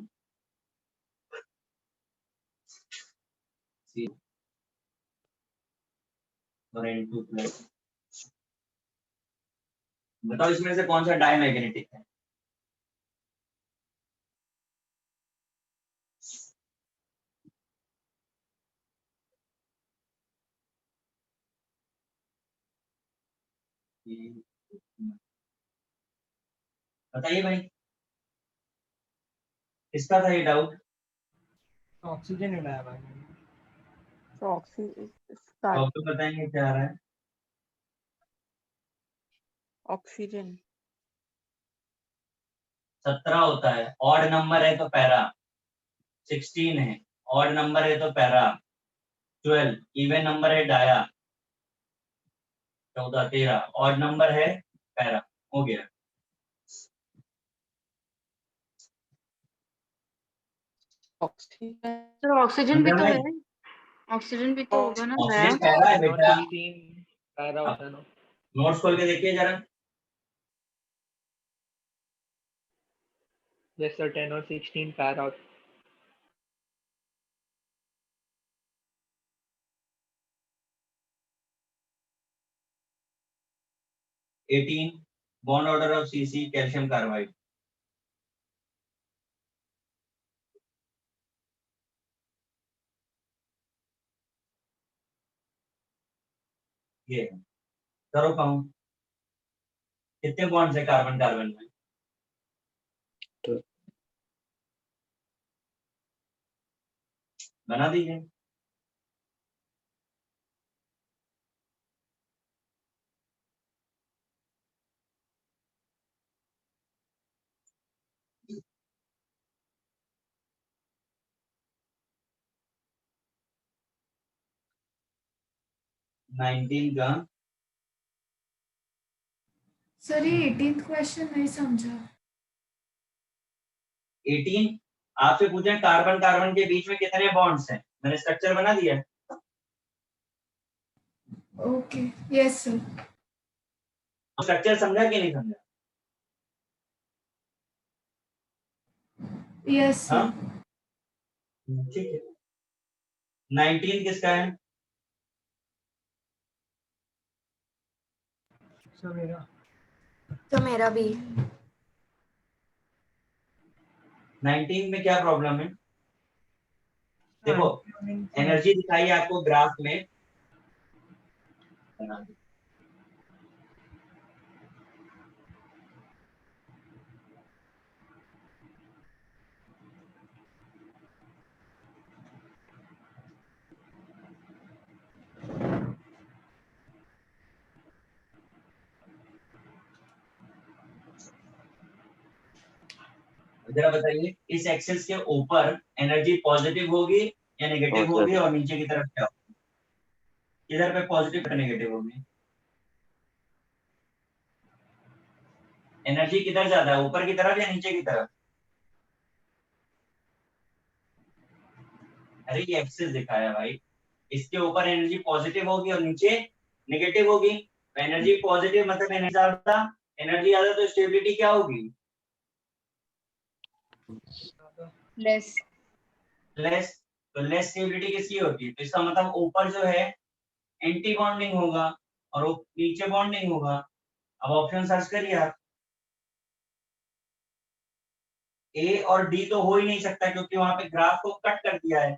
[SPEAKER 1] और N2 प्लस। बताओ इसमें से कौन सा डायमैग्नेटिक है? बताइए भाई, किसका था ये डाउट?
[SPEAKER 3] ऑक्सीजन हिलाया भाई।
[SPEAKER 8] So oxygen,
[SPEAKER 1] डॉक्टर बताएंगे क्या आ रहा है?
[SPEAKER 8] oxygen.
[SPEAKER 1] 17 होता है, ऑड नंबर है तो पैरा। 16 है, ऑड नंबर है तो पैरा। 12 इवन नंबर है डाया। 14, 13 ऑड नंबर है पैरा। हो गया।
[SPEAKER 8] Oxygen.
[SPEAKER 10] सर ऑक्सीजन भी
[SPEAKER 1] समझा
[SPEAKER 10] तो
[SPEAKER 1] भाई?
[SPEAKER 10] है, ऑक्सीजन भी तो होगा ना।
[SPEAKER 1] ऑक्सीजन पैरा है
[SPEAKER 3] 10 और
[SPEAKER 1] बेटा।
[SPEAKER 3] 16 पैरा होता है ना।
[SPEAKER 1] नोट्स खोल के देखिए जरा।
[SPEAKER 3] यस सर, 10 और 16 पैरा होता है।
[SPEAKER 1] 18 bond order of CC calcium carbide. ये है। करो काउंट, कितने बॉन्ड्स है कार्बन कार्बन में?
[SPEAKER 9] तो
[SPEAKER 1] बना दीजिए। नाइनटीन का
[SPEAKER 7] सर ये 18th क्वेश्चन नहीं समझा।
[SPEAKER 1] 18 आपसे पूछे कार्बन कार्बन के बीच में कितने बॉन्ड्स हैं, मैंने स्ट्रक्चर बना दिया।
[SPEAKER 7] Okay, yes sir.
[SPEAKER 1] स्ट्रक्चर समझा कि नहीं समझा?
[SPEAKER 7] यस
[SPEAKER 1] हाँ
[SPEAKER 7] सर।
[SPEAKER 1] ठीक है। 19 किसका है?
[SPEAKER 3] सर मेरा।
[SPEAKER 4] तो मेरा भी।
[SPEAKER 1] 19 में क्या प्रॉब्लम है? देखो
[SPEAKER 3] एंटी
[SPEAKER 1] एनर्जी दिखाई है आपको ग्राफ में, जरा बताइए इस एक्सिस के ऊपर एनर्जी पॉजिटिव होगी या नेगेटिव होगी, और नीचे की तरफ क्या होगी? इधर पे पॉजिटिव या नेगेटिव होगी? एनर्जी किधर ज्यादा है, ऊपर की तरफ या नीचे की तरफ? अरे ये एक्सिस दिखाया भाई, इसके ऊपर एनर्जी पॉजिटिव होगी और नीचे नेगेटिव होगी। तो एनर्जी पॉजिटिव मतलब एनर्जी ज्यादा तो स्टेबिलिटी क्या होगी?
[SPEAKER 10] लेस।
[SPEAKER 1] लेस। तो लेस स्टेबिलिटी किसकी होती है? तो इसका मतलब ऊपर जो है एंटी बॉन्डिंग होगा और नीचे बॉन्डिंग होगा। अब ऑप्शन सर्च करिए आप, ए और डी तो हो ही नहीं सकता क्योंकि वहां पे ग्राफ को कट कर दिया है।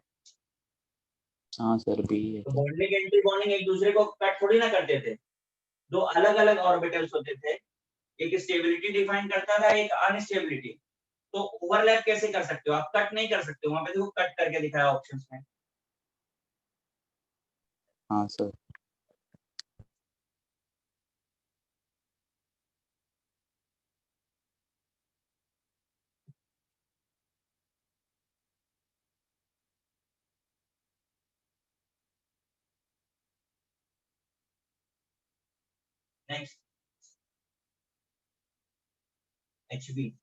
[SPEAKER 9] हाँ सर बी है।
[SPEAKER 1] तो बॉन्डिंग एंटी बॉन्डिंग एक दूसरे को कट थोड़ी ना करते थे, दो अलग अलग ऑर्बिटल्स होते थे, एक स्टेबिलिटी डिफाइन करता था, एक अनस्टेबिलिटी। तो ओवरलैप कैसे कर सकते हो आप? कट नहीं कर सकते हो, वहां पे देखो कट करके दिखाया ऑप्शंस में।
[SPEAKER 9] हाँ sir.
[SPEAKER 1] Next HB.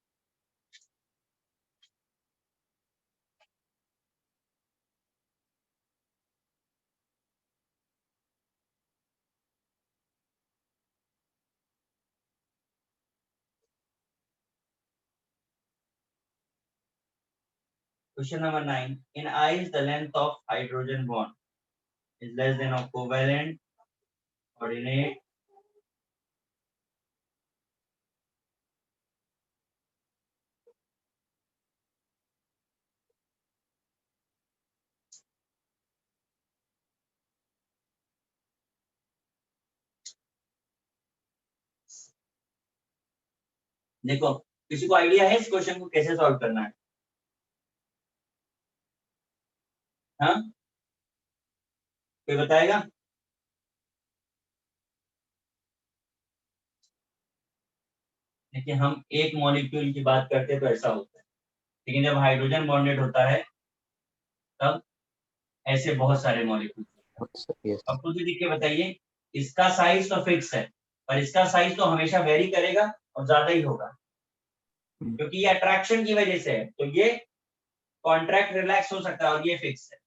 [SPEAKER 1] Question number 9. In ice, the length of hydrogen bond is less than of covalent, coordinate. देखो किसी को आइडिया है इस क्वेश्चन को कैसे सॉल्व करना है? हाँ कोई बताएगा? देखिए हम एक मॉलिक्यूल की बात करते हैं तो ऐसा होता है, लेकिन जब हाइड्रोजन बॉन्डेड होता है तब ऐसे बहुत सारे मॉलिक्यूल।
[SPEAKER 9] यस।
[SPEAKER 1] अब खुद ही लिख के बताइए, इसका साइज तो फिक्स है पर इसका साइज तो हमेशा वेरी करेगा और ज्यादा ही होगा क्योंकि ये अट्रैक्शन की वजह से है। तो ये कॉन्ट्रैक्ट रिलैक्स हो सकता है और ये फिक्स है।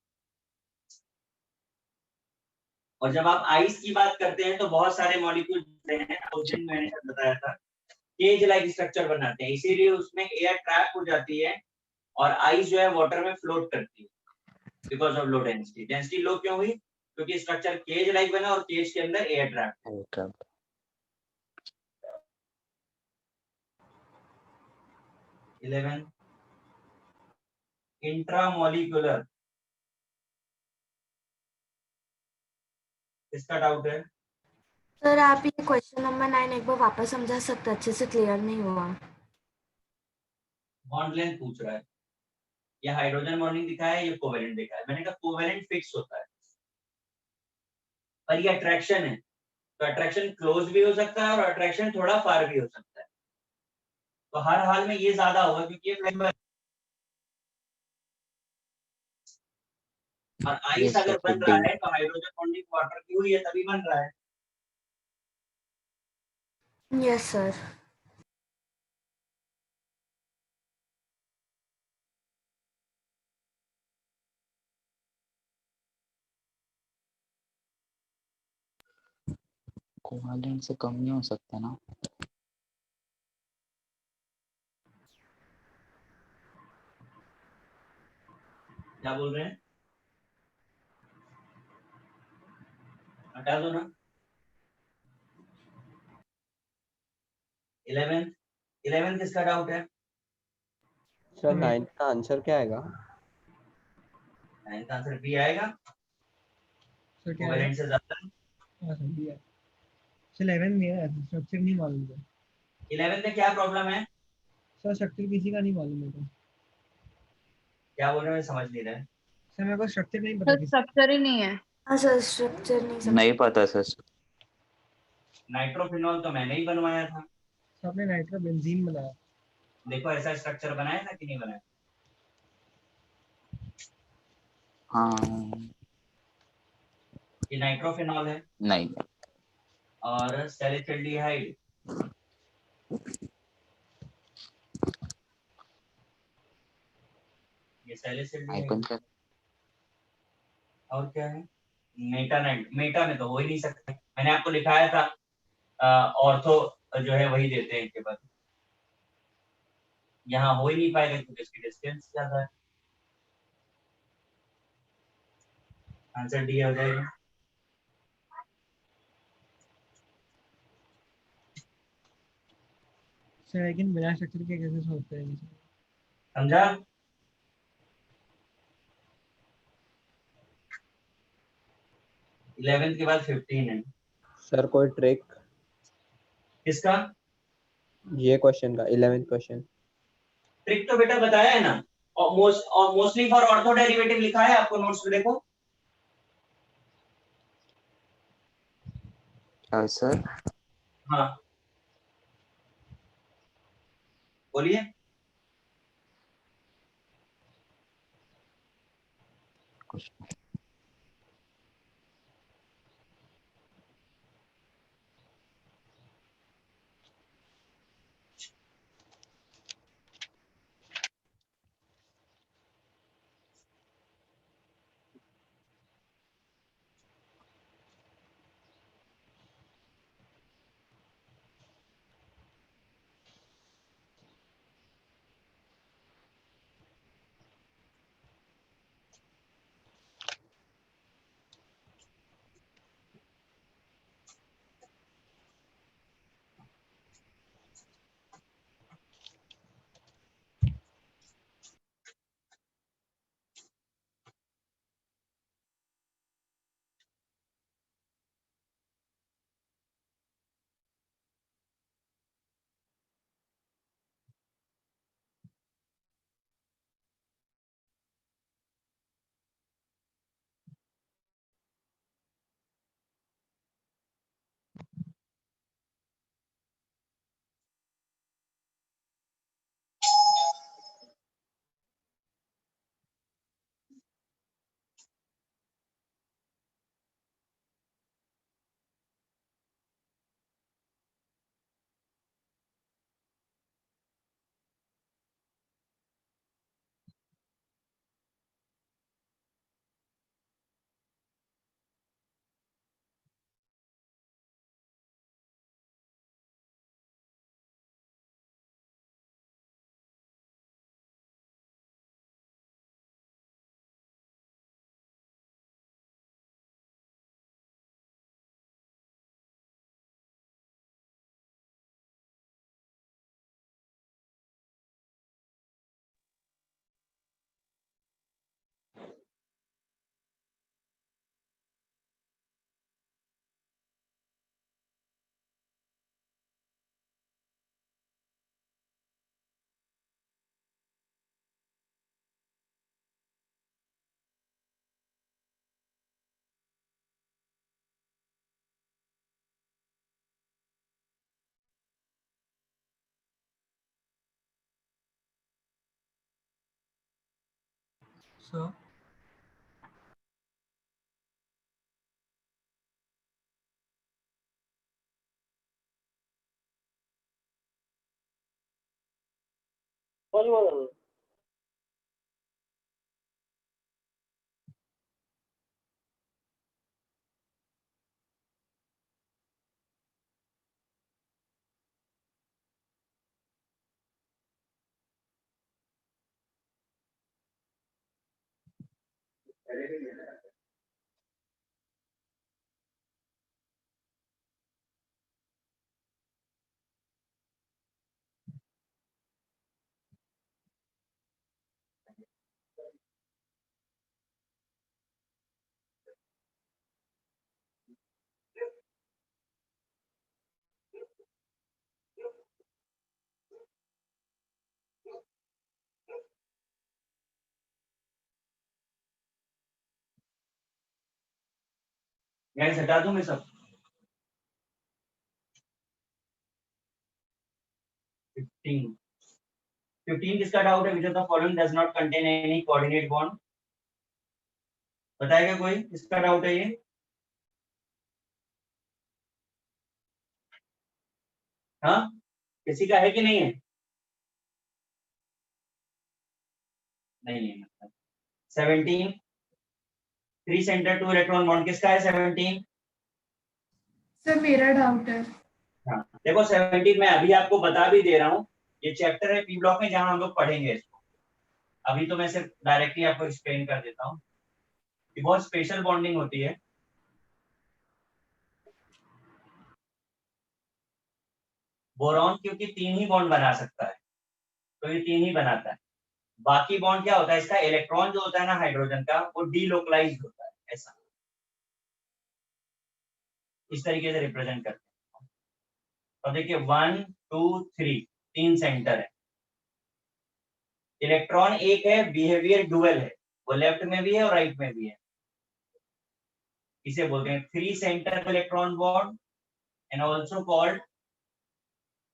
[SPEAKER 1] और जब आप आइस की बात करते हैं तो बहुत सारे मॉलिक्यूल हैं, उस दिन मैंने शायद बताया था, केज लाइक स्ट्रक्चर बनाते हैं, इसीलिए उसमें एयर ट्रैप हो जाती है और आइस जो है वाटर में फ्लोट करती है because of low density. Density लो क्यों हुई? क्योंकि स्ट्रक्चर केज लाइक बना और केज के अंदर एयर ट्रैप है। 11 इंट्रामोलिकुलर, किसका डाउट है?
[SPEAKER 4] सर आप ये क्वेश्चन नंबर 9 एक बार वापस समझा सकते, अच्छे से क्लियर नहीं हुआ।
[SPEAKER 1] बॉन्ड लेंथ पूछ रहा है, या हाइड्रोजन बॉन्डिंग दिखाया है, या कोवेलेंट दिखाया है। मैंने कहा कोवेलेंट फिक्स होता है, पर ये अट्रैक्शन है, तो अट्रैक्शन क्लोज भी हो सकता है और अट्रैक्शन थोड़ा फार भी हो सकता है। तो हर हाल में ये ज्यादा होगा क्योंकि ये मेंबर, और आइस
[SPEAKER 9] यस
[SPEAKER 1] अगर
[SPEAKER 9] सर,
[SPEAKER 1] बन
[SPEAKER 9] फिर
[SPEAKER 1] रहा
[SPEAKER 9] डी।
[SPEAKER 1] है तो हाइड्रोजन बॉन्डिंग वाटर की हुई है तभी बन रहा है।
[SPEAKER 4] Yes sir.
[SPEAKER 9] कोवेलेंट से कम नहीं हो सकता ना?
[SPEAKER 1] क्या बोल रहे हैं, हटा दो ना। 11th 11th किसका डाउट है?
[SPEAKER 2] सर 9 का आंसर क्या आएगा?
[SPEAKER 1] 9 का आंसर बी आएगा,
[SPEAKER 3] सर क्या है?
[SPEAKER 1] कोवेलेंट से ज्यादा।
[SPEAKER 3] हाँ सर दिया। सर 11 मेरा है, स्ट्रक्चर नहीं मालूम है।
[SPEAKER 1] 11th में क्या प्रॉब्लम है?
[SPEAKER 3] सर स्ट्रक्चर किसी का नहीं मालूम है तो।
[SPEAKER 1] क्या बोल रहे हैं, समझ नहीं रहे।
[SPEAKER 3] सर मेरे को स्ट्रक्चर नहीं पता
[SPEAKER 10] सर
[SPEAKER 3] किसी।
[SPEAKER 10] स्ट्रक्चर ही नहीं है।
[SPEAKER 4] हाँ सर स्ट्रक्चर नहीं समझ।
[SPEAKER 9] नहीं पता सर।
[SPEAKER 1] नाइट्रोफिनॉल तो मैंने ही बनवाया था।
[SPEAKER 3] सर आपने नाइट्रोबेंजीन बनाया।
[SPEAKER 1] देखो ऐसा स्ट्रक्चर बनाया था कि नहीं बनाया?
[SPEAKER 9] हाँ।
[SPEAKER 1] ये नाइट्रोफिनॉल है
[SPEAKER 9] नहीं।
[SPEAKER 1] और सैलिसिल्डिहाइड, ये
[SPEAKER 9] आइकन
[SPEAKER 1] सैलिसिल्डिहाइड।
[SPEAKER 9] सर।
[SPEAKER 1] और क्या है? मेटानाइट, मेटा में तो हो ही नहीं सकता। मैंने आपको लिखाया था ऑर्थो जो है वही देते हैं इनके बाद, यहाँ हो ही नहीं पाएगा क्योंकि इसकी डिस्टेंस ज्यादा है। आंसर डी हो जाएगा।
[SPEAKER 3] सर लेकिन बिना स्ट्रक्चर के कैसे सोचते हैं?
[SPEAKER 1] समझा? इलेवेंथ के बाद 15 है।
[SPEAKER 2] सर कोई ट्रिक
[SPEAKER 1] किसका?
[SPEAKER 2] ये क्वेश्चन का 11th क्वेश्चन?
[SPEAKER 1] ट्रिक तो बेटा बताया है ना, और मोस्टली फॉर ऑर्थो डेरिवेटिव लिखा है आपको नोट्स में, देखो।
[SPEAKER 9] सर
[SPEAKER 1] हाँ बोलिए।
[SPEAKER 9] कुछ
[SPEAKER 3] सर
[SPEAKER 1] गाइस हटा दूं मैं सब 15 15 किसका डाउट है? Which of the following does not contain any coordinate bond? बताएगा कोई? किसका डाउट है ये? हाँ, किसी का है कि नहीं है? नहीं है। 17 3 सेंटर 2 इलेक्ट्रॉन बॉन्ड किसका है? 17
[SPEAKER 7] सर मेरा डाउट है।
[SPEAKER 1] हाँ, देखो 17 मैं अभी आपको बता भी दे रहा हूँ, ये चैप्टर है पी ब्लॉक में जहां हम लोग पढ़ेंगे इसको। अभी तो मैं सिर्फ डायरेक्टली आपको एक्सप्लेन कर देता हूँ। ये बहुत स्पेशल बॉन्डिंग होती है। बोरॉन क्योंकि 3 ही बॉन्ड बना सकता है, तो ये 3 ही बनाता है। बाकी बॉन्ड क्या होता है? इसका इलेक्ट्रॉन जो होता है ना हाइड्रोजन का, वो डीलोकलाइज्ड होता है, ऐसा इस तरीके से रिप्रेजेंट करते हैं। तो देखिए 1 2 3 3 सेंटर है, इलेक्ट्रॉन एक है, बिहेवियर डुअल है, वो लेफ्ट में भी है और राइट में भी है। इसे बोलते हैं 3 centre electron bond and also called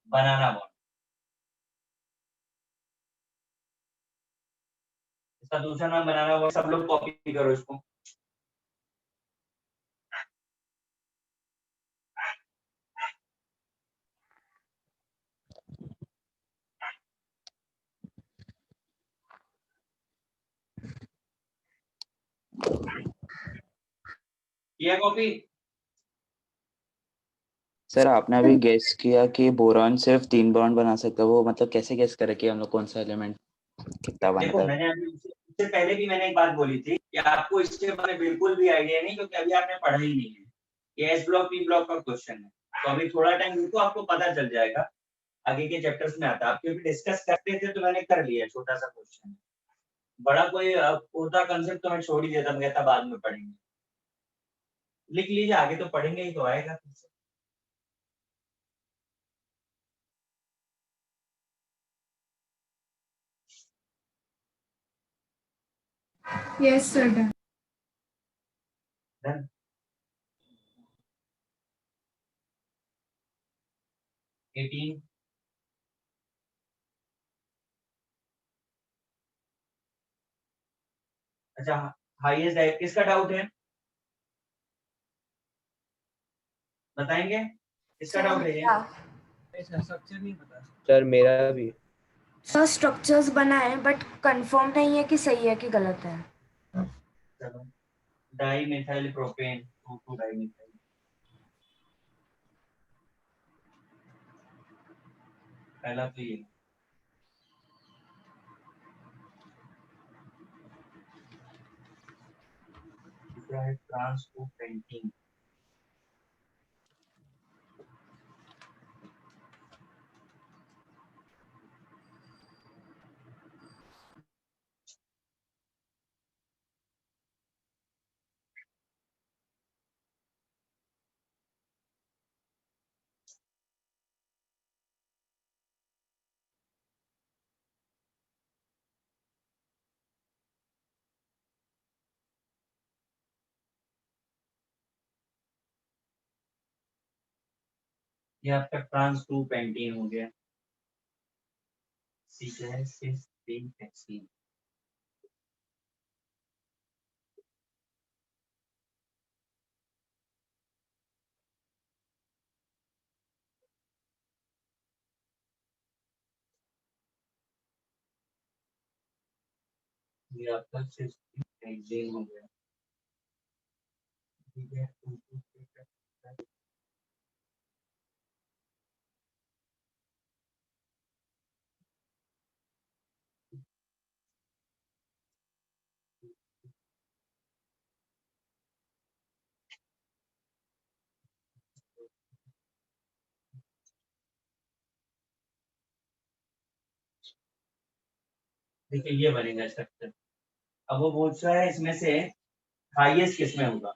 [SPEAKER 1] banana bond. इसका दूसरा नाम बनाना बॉन्ड, सब लोग कॉपी करो इसको। किया कॉपी?
[SPEAKER 9] सर आपने अभी गेस किया कि बोरॉन सिर्फ 3 बॉन्ड बना सकता है, वो मतलब कैसे गेस करे कि हम लोग कौन सा एलिमेंट कितना
[SPEAKER 1] देखो
[SPEAKER 9] बनता है?
[SPEAKER 1] मैंने अभी इससे पहले भी मैंने एक बात बोली थी कि आपको इसके बारे में बिल्कुल भी आइडिया नहीं, क्योंकि अभी आपने पढ़ा ही नहीं है। ये एस ब्लॉक पी ब्लॉक का क्वेश्चन है, तो अभी थोड़ा टाइम रुको, आपको पता चल जाएगा। आगे के चैप्टर्स में आता है। आप क्योंकि डिस्कस करते थे तो मैंने कर लिया, छोटा सा क्वेश्चन। बड़ा कोई पूरा कंसेप्ट तो मैं छोड़ ही देता, मैं कहता बाद में पढ़ेंगे। लिख लीजिए, आगे तो पढ़ेंगे ही, तो आएगा फिर से।
[SPEAKER 7] Yes sir done.
[SPEAKER 1] Done? Eighteen अच्छा, हाईएस्ट है, किसका डाउट है? बताएंगे किसका
[SPEAKER 4] सर
[SPEAKER 1] डाउट है ये?
[SPEAKER 4] मेरा
[SPEAKER 3] स्ट्रक्चर नहीं पता।
[SPEAKER 2] सर मेरा भी।
[SPEAKER 4] सर स्ट्रक्चर्स बनाए बट कंफर्म नहीं है कि सही है कि गलत है।
[SPEAKER 1] चलो, di methyl propane 2 di methyl. पहला तो ये दूसरा है ट्रांसपोपेंटीन। ये आपका ट्रांस 2 पेंटीन हो गया। सी क्या है? सिस 3 हेक्सीन। ये आपका सिस्टम हो गया। ठीक है, देखिए ये बनेगा स्ट्रक्चर। अब वो पूछ रहा है इसमें से हाईएस्ट किस में होगा।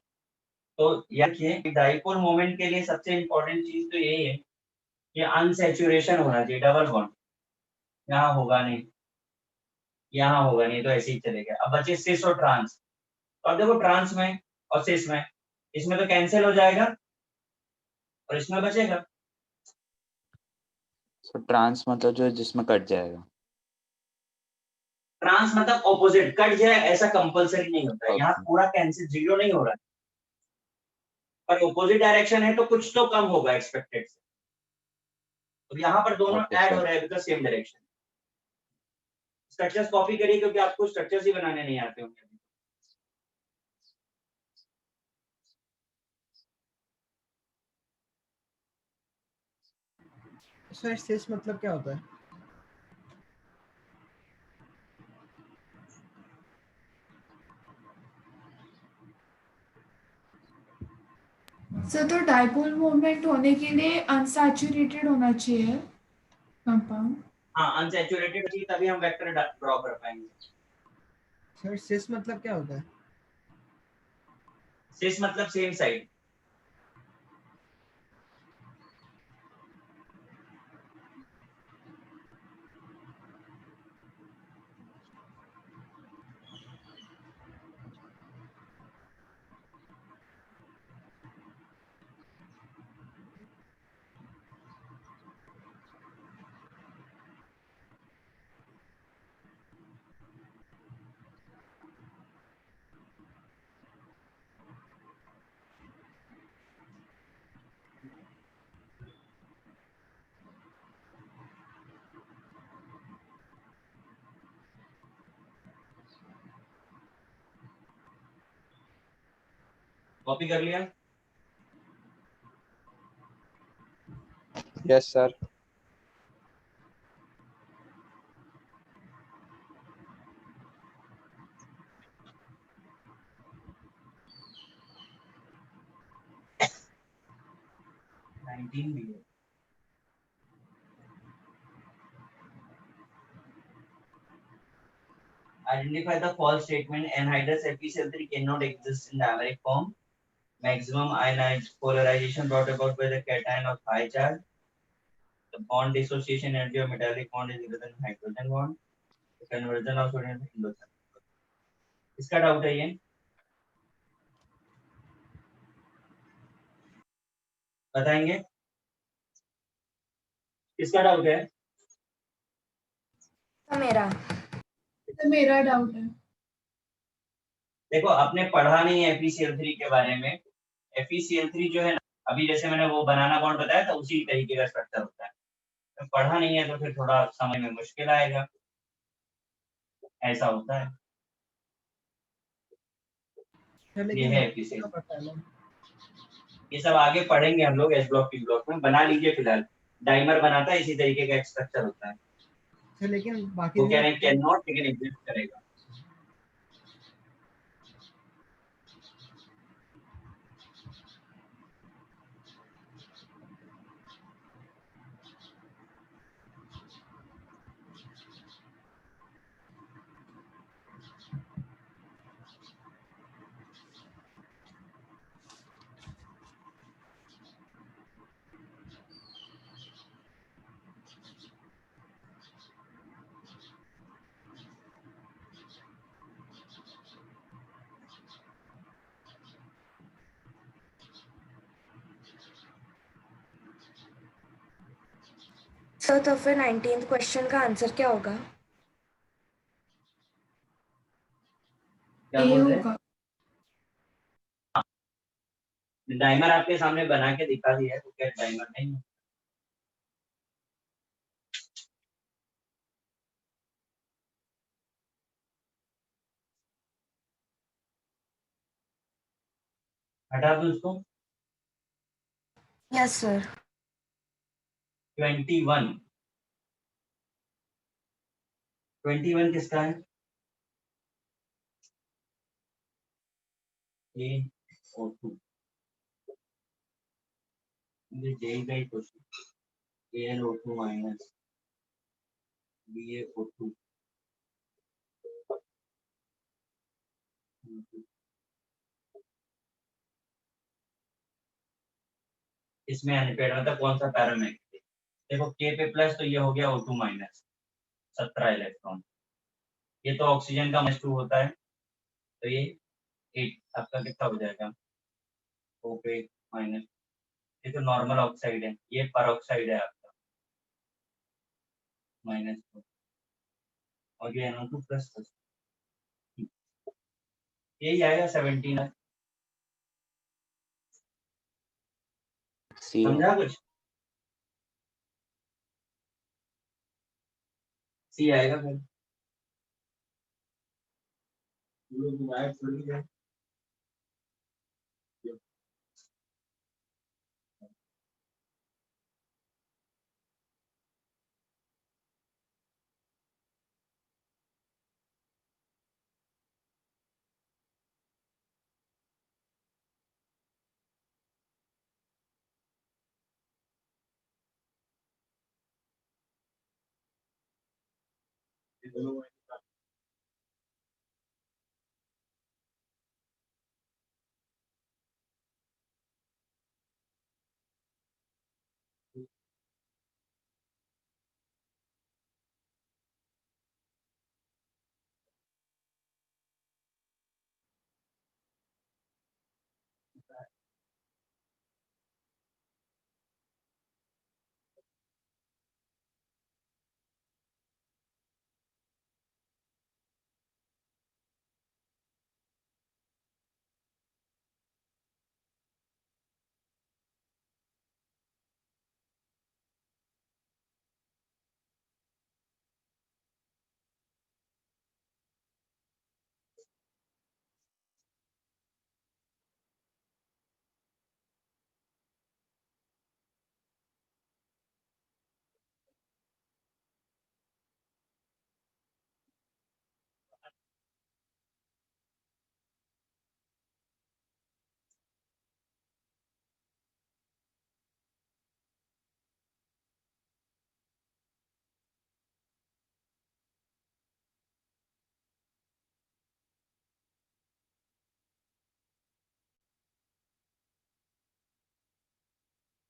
[SPEAKER 1] तो देखिए डाइपोल मोमेंट के लिए सबसे इम्पोर्टेंट चीज तो यही है कि अनसैचुरेशन होना चाहिए, डबल बॉन्ड। यहाँ होगा नहीं, यहाँ होगा नहीं, तो ऐसे ही चलेगा। अब बचे सिस और ट्रांस। तो अब देखो ट्रांस में और सिस में, इसमें तो कैंसिल हो जाएगा और इसमें बचेगा।
[SPEAKER 9] सो ट्रांस मतलब जो जिसमें कट जाएगा।
[SPEAKER 1] ट्रांस मतलब ऑपोजिट, कट जाए ऐसा कंपलसरी नहीं होता है। यहाँ
[SPEAKER 9] Okay.
[SPEAKER 1] पूरा कैंसिल, जीरो नहीं हो रहा है, पर ऑपोजिट डायरेक्शन है तो कुछ तो कम होगा एक्सपेक्टेड से। तो यहाँ पर दोनों
[SPEAKER 9] Okay,
[SPEAKER 1] ऐड
[SPEAKER 9] sir.
[SPEAKER 1] हो रहे हैं because same direction. Structures copy करिए क्योंकि आपको स्ट्रक्चर्स ही बनाने नहीं आते होंगे।
[SPEAKER 3] सर सिस मतलब क्या होता है?
[SPEAKER 7] सर तो डाइपोल मोमेंट होने के लिए अनसैचुरेटेड होना चाहिए कंपाउंड।
[SPEAKER 1] हाँ, अनसैचुरेटेड थी तभी हम वेक्टर ड्रॉ कर पाएंगे।
[SPEAKER 3] सर सिस मतलब क्या होता है?
[SPEAKER 1] सिस मतलब सेम साइड। कॉपी कर लिया?
[SPEAKER 2] Yes, sir.
[SPEAKER 1] भी है। Identify the false statement. Anhydrous FeCl3 cannot exist in dimeric form. Maximum ionized polarization brought about by the cation of high charge. The bond dissociation energy of metallic bond is greater than hydrogen bond. The conversion of sodium to hydrogen. इसका doubt है ये, बताएंगे? किसका doubt है?
[SPEAKER 4] मेरा।
[SPEAKER 7] तो मेरा doubt है।
[SPEAKER 1] देखो आपने पढ़ा नहीं है FeCl3 के बारे में। FeCl3 जो है ना, अभी जैसे मैंने वो बनाना बॉन्ड बताया था उसी तरीके का स्ट्रक्चर होता है। तो पढ़ा नहीं है तो फिर थोड़ा समझ में मुश्किल आएगा, ऐसा होता है।
[SPEAKER 3] सर
[SPEAKER 1] ये
[SPEAKER 3] लेकिन
[SPEAKER 1] है
[SPEAKER 3] क्या
[SPEAKER 1] FeCl3।
[SPEAKER 3] पता है ना?
[SPEAKER 1] ये सब आगे पढ़ेंगे हम लोग एस ब्लॉक पी ब्लॉक में। बना लीजिए फिलहाल, डाइमर बनाता है इसी तरीके का एक स्ट्रक्चर होता है।
[SPEAKER 3] सर लेकिन बाकी
[SPEAKER 1] वो कह रहे हैं
[SPEAKER 3] जगह
[SPEAKER 1] कैन नॉट लेकिन एग्जिस्ट करेगा।
[SPEAKER 4] सर तो फिर 19th क्वेश्चन का आंसर क्या होगा?
[SPEAKER 1] क्या
[SPEAKER 7] ए
[SPEAKER 1] बोल रहे हैं?
[SPEAKER 7] होगा।
[SPEAKER 1] डाइमर आपके सामने बना के दिखा दिया है, तो क्या डाइमर नहीं है? हटा दूं इसको।
[SPEAKER 4] Yes sir.
[SPEAKER 1] 21 21 किसका है? AO2 ये जेई का ही क्वेश्चन। AlO2 माइनस BaO2 इसमें अनपेड मतलब कौन सा पैरामेग्नेटिक? देखो K पे प्लस तो ये हो गया O2 माइनस 17 इलेक्ट्रॉन। ये तो ऑक्सीजन का -2 होता है, तो ये 8 आपका कितना हो जाएगा? O पे माइनस, ये तो नॉर्मल ऑक्साइड है, ये परऑक्साइड है आपका -2 और ये NO2 प्लस यही आएगा 17।
[SPEAKER 9] CO
[SPEAKER 1] समझा कुछ? सी आएगा फिर।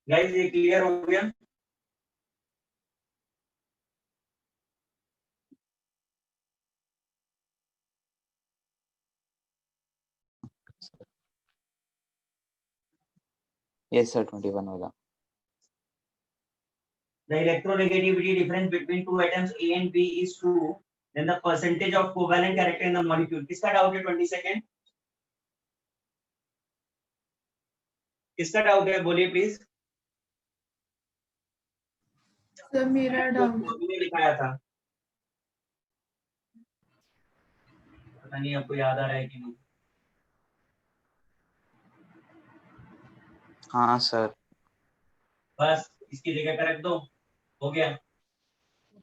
[SPEAKER 1] गाइस ये क्लियर हो गया?
[SPEAKER 9] yes sir 21 वाला।
[SPEAKER 1] The electronegativity difference between two atoms A and B is true, then the percentage of covalent character in the molecule. किसका डाउट है? 20 सेकेंड। किसका डाउट है बोलिए प्लीज।
[SPEAKER 7] सर मेरा डाउट
[SPEAKER 1] ने लिखाया था, पता नहीं आपको याद आ रहा है कि नहीं।
[SPEAKER 9] हाँ सर।
[SPEAKER 1] बस इसकी जगह पे रख दो, हो गया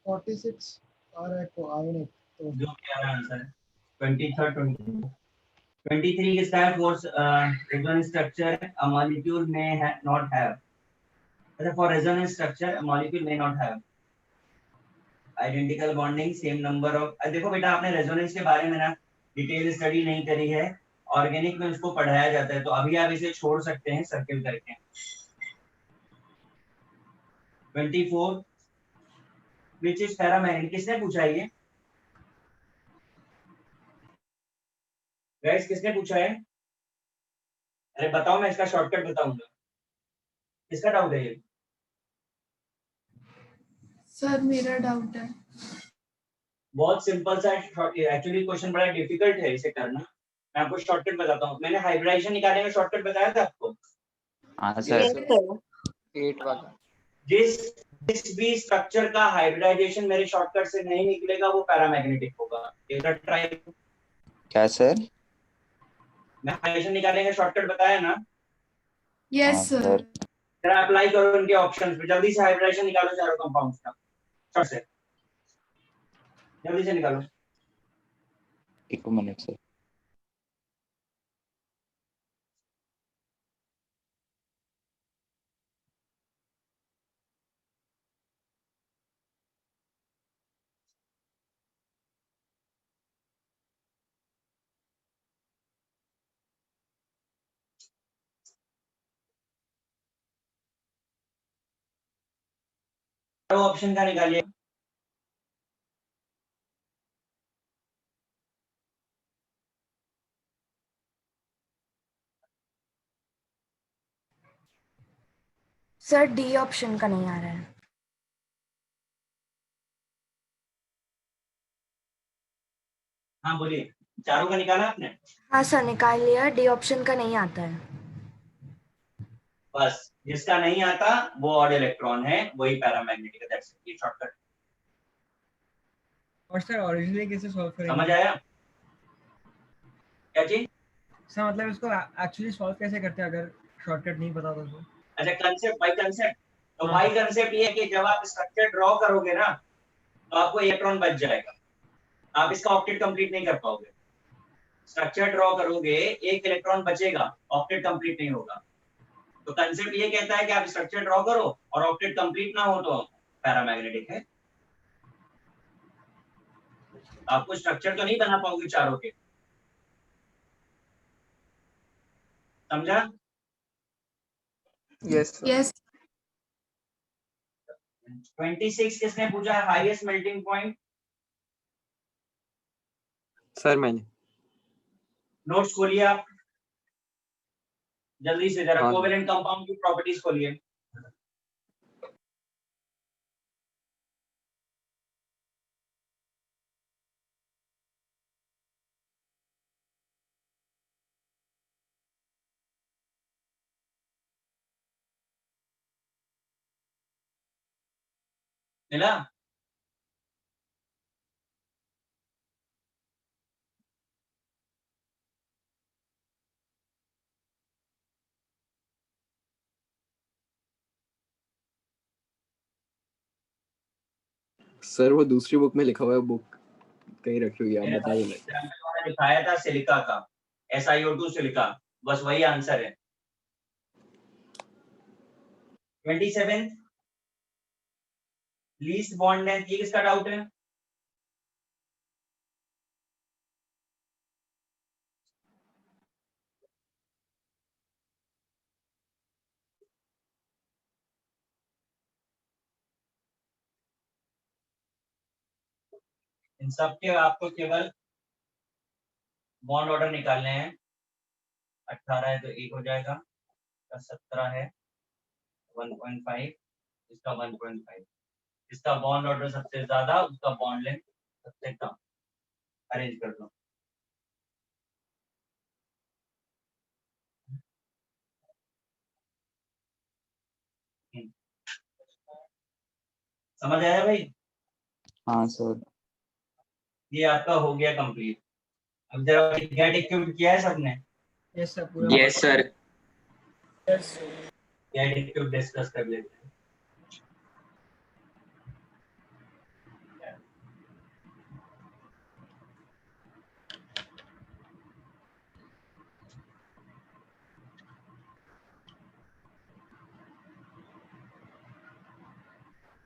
[SPEAKER 3] 46 आ रहा है को आयन तो
[SPEAKER 1] जो क्या रहा आंसर। 23 किसका है? Force resonance structure a molecule में नॉट हैव। अच्छा, for resonance structure a molecule में not have identical bonding same number of. देखो बेटा आपने रेजोनेंस के बारे में ना डिटेल स्टडी नहीं करी है, ऑर्गेनिक में उसको पढ़ाया जाता है, तो अभी आप इसे छोड़ सकते हैं सर्किल करके। 24 विच इज पैरामैग्नेटिक। किसने पूछा है ये गाइस? किसने पूछा है? अरे बताओ, मैं इसका शॉर्टकट बताऊंगा। किसका डाउट है ये?
[SPEAKER 7] सर मेरा डाउट है।
[SPEAKER 1] बहुत सिंपल सा एक्चुअली क्वेश्चन बड़ा डिफिकल्ट है इसे करना। मैं आपको शॉर्टकट बताता हूँ। मैंने हाइब्रिडाइजेशन निकालने में शॉर्टकट बताया था आपको।
[SPEAKER 9] हाँ सर।
[SPEAKER 2] 8 वाला।
[SPEAKER 1] जिस भी स्ट्रक्चर का हाइब्रिडाइजेशन मेरे शॉर्टकट से नहीं निकलेगा वो पैरामैग्नेटिक होगा। एक बार ट्राई।
[SPEAKER 9] क्या सर?
[SPEAKER 1] मैं हाइब्रिडेशन निकालने का शॉर्टकट बताया ना,
[SPEAKER 7] यस
[SPEAKER 9] हाँ,
[SPEAKER 7] सर।
[SPEAKER 9] सर।
[SPEAKER 1] जरा अप्लाई करो उनके ऑप्शंस पे, जल्दी से हाइब्रिडेशन निकालो चारों कंपाउंड्स का, शॉर्ट से जल्दी से निकालो।
[SPEAKER 9] एक मिनट सर।
[SPEAKER 1] चारों ऑप्शन का निकालिए।
[SPEAKER 4] सर डी ऑप्शन का नहीं आ रहा है।
[SPEAKER 1] हाँ बोलिए, चारों का निकाला आपने?
[SPEAKER 4] हाँ सर निकाल लिया, डी ऑप्शन का नहीं आता है।
[SPEAKER 1] बस जिसका नहीं आता वो ऑड इलेक्ट्रॉन है, वही पैरामैग्नेटिक है, दैट्स इट, शॉर्टकट।
[SPEAKER 3] और सर ओरिजिनली कैसे सॉल्व करेंगे?
[SPEAKER 1] समझ आया क्या चीज?
[SPEAKER 3] सर मतलब इसको एक्चुअली सॉल्व कैसे करते हैं अगर शॉर्टकट नहीं पता तो?
[SPEAKER 1] अच्छा कंसेप्ट बाय कंसेप्ट, तो
[SPEAKER 3] हाँ।
[SPEAKER 1] बाय कंसेप्ट ये है कि जब आप स्ट्रक्चर ड्रॉ करोगे ना तो आपको इलेक्ट्रॉन बच जाएगा, आप इसका ऑक्टेट कंप्लीट नहीं कर पाओगे। स्ट्रक्चर ड्रॉ करोगे एक इलेक्ट्रॉन बचेगा, ऑक्टेट कंप्लीट नहीं होगा। तो कंसेप्ट ये कहता है कि आप स्ट्रक्चर ड्रॉ करो और ऑक्टेट कंप्लीट ना हो तो पैरामैग्नेटिक है। आपको स्ट्रक्चर तो नहीं बना पाओगे चारों के, समझा?
[SPEAKER 2] यस
[SPEAKER 7] यस
[SPEAKER 1] 26 किसने पूछा है हाईएस्ट मेल्टिंग पॉइंट?
[SPEAKER 2] सर मैंने।
[SPEAKER 1] नोट्स खोलिए आप जल्दी से, जरा
[SPEAKER 2] हाँ।
[SPEAKER 1] कोवेलेंट कंपाउंड की प्रॉपर्टीज खोलिए। मिला?
[SPEAKER 2] सर वो दूसरी बुक में लिखा हुआ है, बुक कहीं रखी हुई है, आप बता देना।
[SPEAKER 1] मैंने दिखाया था सिलिका का, SiO2 सिलिका, बस वही आंसर है। 27 लीस्ट बॉन्ड लेंथ, ये किसका डाउट है? इन सब के आपको केवल बॉन्ड ऑर्डर निकालने हैं। 18 है तो 1 हो जाएगा, 17 है 1.5, इसका 1.5, इसका बॉन्ड ऑर्डर सबसे ज्यादा, उसका बॉन्ड लेंथ सबसे कम। अरेंज कर दो। समझ आया भाई?
[SPEAKER 9] हाँ सर।
[SPEAKER 1] ये आपका हो गया कंप्लीट। अब जरा गेट इक्विप्ड किया है सबने?
[SPEAKER 3] यस सर पूरा।
[SPEAKER 2] Yes sir.
[SPEAKER 1] Get equipped discuss कर लेते हैं।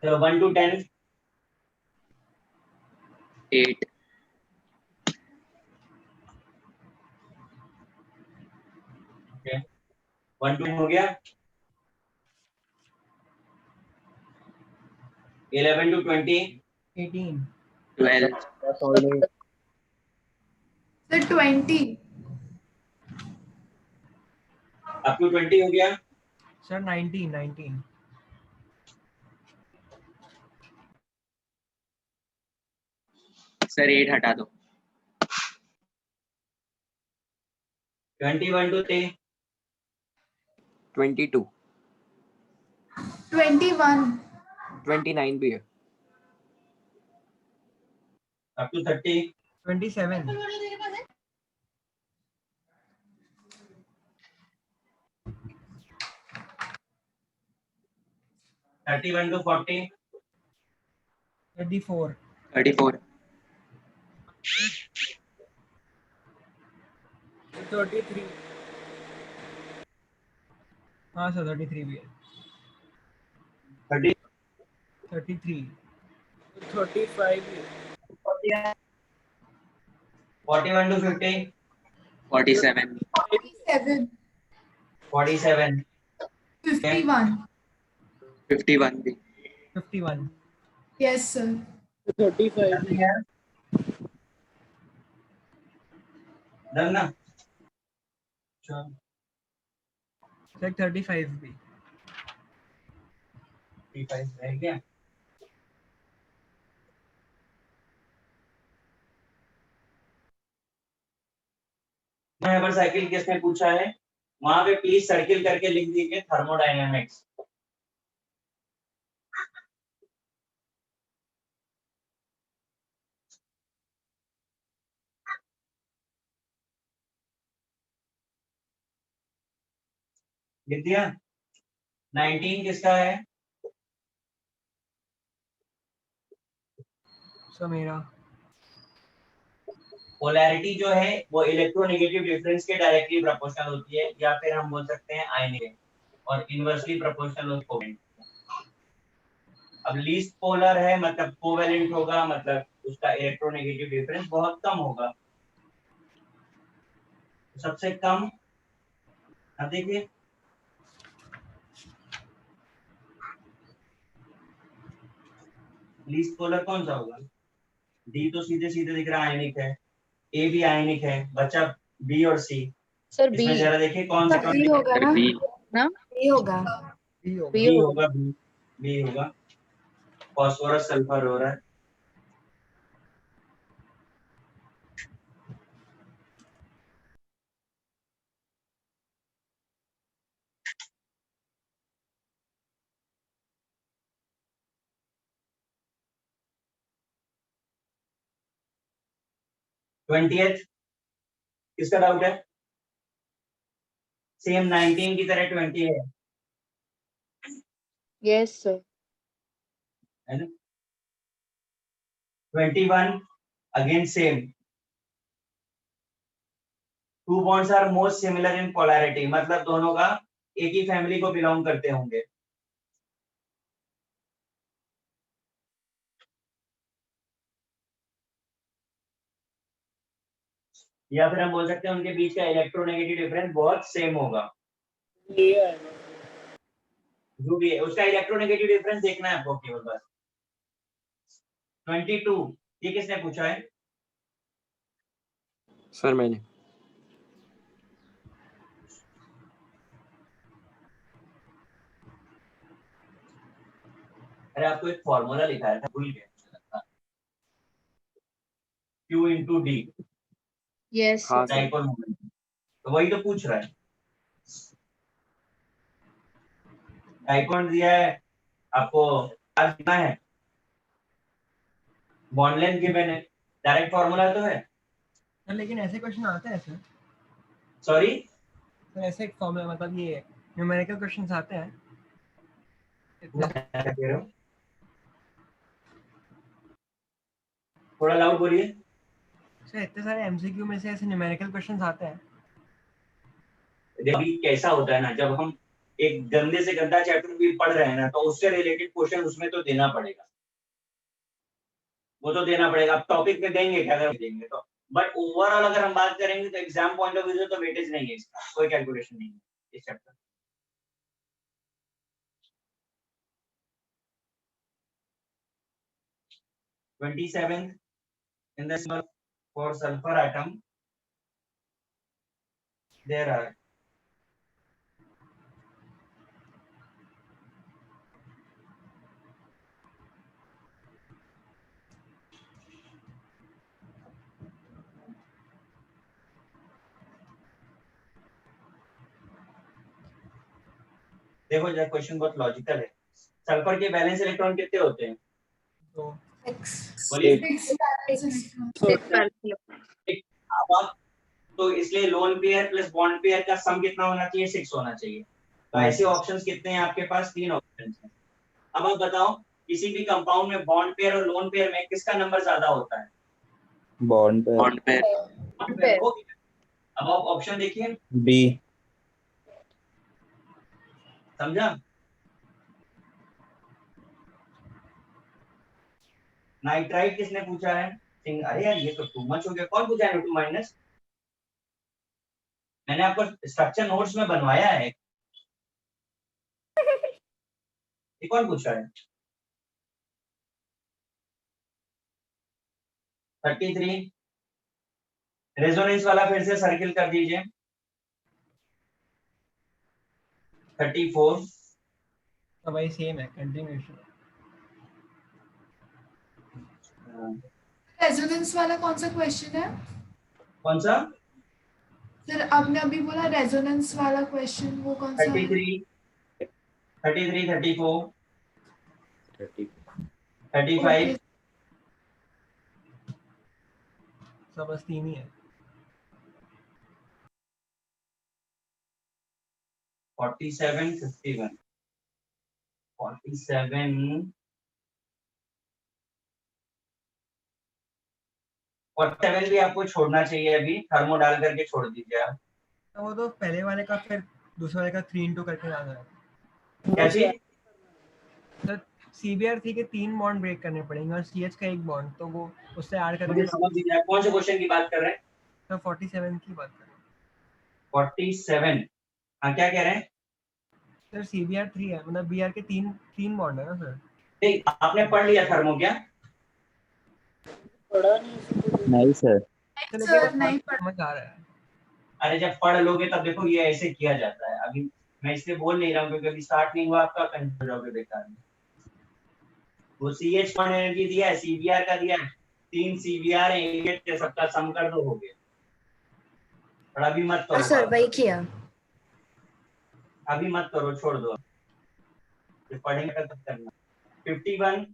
[SPEAKER 1] तो 1 to 10
[SPEAKER 2] 8
[SPEAKER 1] ओके, 1 to 10 हो गया। 11 to 20
[SPEAKER 3] 18
[SPEAKER 2] 12
[SPEAKER 7] सर 20
[SPEAKER 1] अप टू 20 हो गया।
[SPEAKER 3] सर 19
[SPEAKER 2] सर 8 हटा दो।
[SPEAKER 1] 21 to 3
[SPEAKER 2] 22
[SPEAKER 7] 21
[SPEAKER 2] 29 भी है।
[SPEAKER 1] अप टू 30
[SPEAKER 3] 27
[SPEAKER 1] 31 to 40,
[SPEAKER 3] 34,
[SPEAKER 5] 34,
[SPEAKER 6] 33,
[SPEAKER 3] हाँ सर 33 भी है,
[SPEAKER 1] 30,
[SPEAKER 3] 33,
[SPEAKER 6] 35,
[SPEAKER 1] 41 to 50,
[SPEAKER 5] 47,
[SPEAKER 7] 47,
[SPEAKER 1] 47,
[SPEAKER 7] 51.
[SPEAKER 5] 51 भी,
[SPEAKER 3] 51,
[SPEAKER 7] Yes, sir.
[SPEAKER 6] 35,
[SPEAKER 1] डन ना? चलो,
[SPEAKER 3] सर 35 भी,
[SPEAKER 1] 35 रह गया। यहाँ पर साइकिल किसने पूछा है, वहां पे प्लीज सर्किल करके लिख दीजिए थर्मोडायनेमिक्स। लिख दिया। 19 किसका है?
[SPEAKER 3] सर मेरा,
[SPEAKER 1] पोलैरिटी जो है वो इलेक्ट्रोनेगेटिव डिफरेंस के डायरेक्टली प्रोपोर्शनल होती है, या फिर हम बोल सकते हैं आयनिक, और इनवर्सली प्रोपोर्शनल होती है कोवेलेंट। अब लीस्ट पोलर है मतलब कोवेलेंट होगा, मतलब उसका इलेक्ट्रोनेगेटिव डिफरेंस बहुत कम होगा। सबसे कम, अब देखिए लीस्ट पोलर कौन सा होगा? डी तो सीधे सीधे दिख रहा है आयनिक है, ए भी आयनिक है, बचा बी और सी।
[SPEAKER 10] सर बी,
[SPEAKER 1] इसमें जरा देखिए कौन सा
[SPEAKER 4] बी होगा ना,
[SPEAKER 5] बी,
[SPEAKER 10] ना
[SPEAKER 4] बी होगा।
[SPEAKER 3] बी होगा,
[SPEAKER 10] बी
[SPEAKER 1] बी
[SPEAKER 10] होगा।
[SPEAKER 1] होगा, बी होगा। फास्फोरस सल्फर हो रहा है। ट्वेंटिएथ किसका डाउट है? सेम 19 की तरह 20
[SPEAKER 10] यस सर,
[SPEAKER 1] है ना? 21 again same. Two bonds are most similar in polarity, मतलब दोनों का एक ही फैमिली को बिलोंग करते होंगे। या फिर हम बोल सकते हैं उनके बीच का इलेक्ट्रोनेगेटिव डिफरेंस बहुत सेम होगा।
[SPEAKER 6] ये आएगा।
[SPEAKER 1] जो भी है उसका इलेक्ट्रोनेगेटिव डिफरेंस देखना है आपको केवल बस। 22 ये किसने पूछा है?
[SPEAKER 2] सर मैंने,
[SPEAKER 1] अरे आपको एक फॉर्मूला लिखाया था भूल गए मुझे लगता। Q into D
[SPEAKER 10] यस
[SPEAKER 2] हाँ
[SPEAKER 10] सर,
[SPEAKER 2] सर,
[SPEAKER 1] डाइपोल मोमेंट, तो वही तो पूछ रहा है। डाइपोल दिया है आपको, चार्ज कितना है, बॉन्ड लेंथ गिवन है, डायरेक्ट फॉर्मूला तो है।
[SPEAKER 3] सर लेकिन ऐसे क्वेश्चन आते हैं सर,
[SPEAKER 1] सॉरी
[SPEAKER 3] सर ऐसे एक फॉर्मूला मतलब ये न्यूमेरिकल क्वेश्चंस आते हैं इतना,
[SPEAKER 1] थोड़ा लाउड बोलिए।
[SPEAKER 3] सर इतने सारे एमसीक्यू में से ऐसे न्यूमेरिकल क्वेश्चंस आते हैं।
[SPEAKER 1] अभी कैसा होता है ना, जब हम एक गंदे से गंदा चैप्टर भी पढ़ रहे हैं ना, तो उससे रिलेटेड क्वेश्चन उसमें तो देना पड़ेगा, वो तो देना पड़ेगा। अब टॉपिक में देंगे क्या, अगर देंगे तो, बट ओवरऑल अगर हम बात करेंगे तो एग्जाम पॉइंट ऑफ व्यू से तो वेटेज नहीं है इसका, कोई कैलकुलेशन नहीं है इस chapter. Twenty-seventh in the symbol for sulfur atom there are देखो जरा क्वेश्चन बहुत लॉजिकल है। सल्फर के बैलेंस इलेक्ट्रॉन कितने होते हैं?
[SPEAKER 3] तो
[SPEAKER 4] 6,
[SPEAKER 1] बोलिए।
[SPEAKER 7] 6 balance electrons.
[SPEAKER 10] सिक्स बैलेंस,
[SPEAKER 1] अब आप तो इसलिए lone pair plus bond pair का सम कितना होना चाहिए? 6 होना चाहिए। तो ऐसे ऑप्शंस कितने हैं आपके पास? 3 ऑप्शंस हैं। अब आप बताओ किसी भी कंपाउंड में बॉन्ड पेयर और लोन पेयर में किसका नंबर ज्यादा होता है?
[SPEAKER 9] बॉन्ड पे
[SPEAKER 5] बॉन्ड पे
[SPEAKER 1] बॉन्ड पेयर हो गया। अब आप ऑप्शन देखिए,
[SPEAKER 9] बी।
[SPEAKER 1] समझा? नाइट्राइट किसने पूछा है? अरे यार ये तो टू मच हो गया। कौन पूछा है टू माइनस? मैंने आपको स्ट्रक्चर नोट्स में बनवाया है। ये कौन पूछा है? 33 रेजोनेंस वाला फिर से सर्किल कर दीजिए। 34
[SPEAKER 3] तो भाई सेम है, कंटिन्यूएशन।
[SPEAKER 7] रेजोनेंस वाला कौन सा क्वेश्चन है
[SPEAKER 1] कौन सा?
[SPEAKER 7] सर? आपने अभी बोला रेजोनेंस वाला क्वेश्चन, वो कौन सा है?
[SPEAKER 1] 33 34
[SPEAKER 7] ओके
[SPEAKER 1] 35
[SPEAKER 3] सब बस 3 ही है।
[SPEAKER 1] 47 51 47 47 भी आपको छोड़ना चाहिए, अभी थर्मो डाल करके छोड़ दीजिए आप।
[SPEAKER 3] तो वो तो पहले वाले का फिर दूसरे वाले का 3 2 करके याद है।
[SPEAKER 1] क्या चीज?
[SPEAKER 3] तो CBr3 के 3 बॉन्ड ब्रेक करने पड़ेंगे और CH का 1 बॉन्ड, तो वो उससे ऐड
[SPEAKER 1] मुझे
[SPEAKER 3] करेंगे
[SPEAKER 1] समझ नहीं आया कौन से क्वेश्चन की बात कर रहे हैं?
[SPEAKER 3] तो 47 की बात करें।
[SPEAKER 1] 47 हाँ क्या कह रहे हैं?
[SPEAKER 3] सर CBr3 है, मतलब Br के 3 बॉन्ड है ना सर?
[SPEAKER 1] नहीं आपने पढ़ लिया थर्मो क्या?
[SPEAKER 6] पढ़ा नहीं
[SPEAKER 9] नहीं सर।
[SPEAKER 3] चलो
[SPEAKER 7] सर नहीं पढ़ा।
[SPEAKER 3] समझ आ रहा है।
[SPEAKER 1] अरे जब पढ़ लोगे तब देखो ये ऐसे किया जाता है। अभी मैं इसलिए बोल नहीं रहा हूँ क्योंकि अभी स्टार्ट नहीं हुआ आपका, कंफ्यूज हो जाओगे बेकार में। वो CH कौन एनर्जी दिया है? CBr का दिया है। 3 CBr है, 8 सबका सम कर दो, हो गया। और अभी मत
[SPEAKER 4] और
[SPEAKER 1] करो
[SPEAKER 4] सर
[SPEAKER 1] बात,
[SPEAKER 4] वही किया।
[SPEAKER 1] अभी मत करो, छोड़ दो। जब पढ़ेंगे तब करना। 51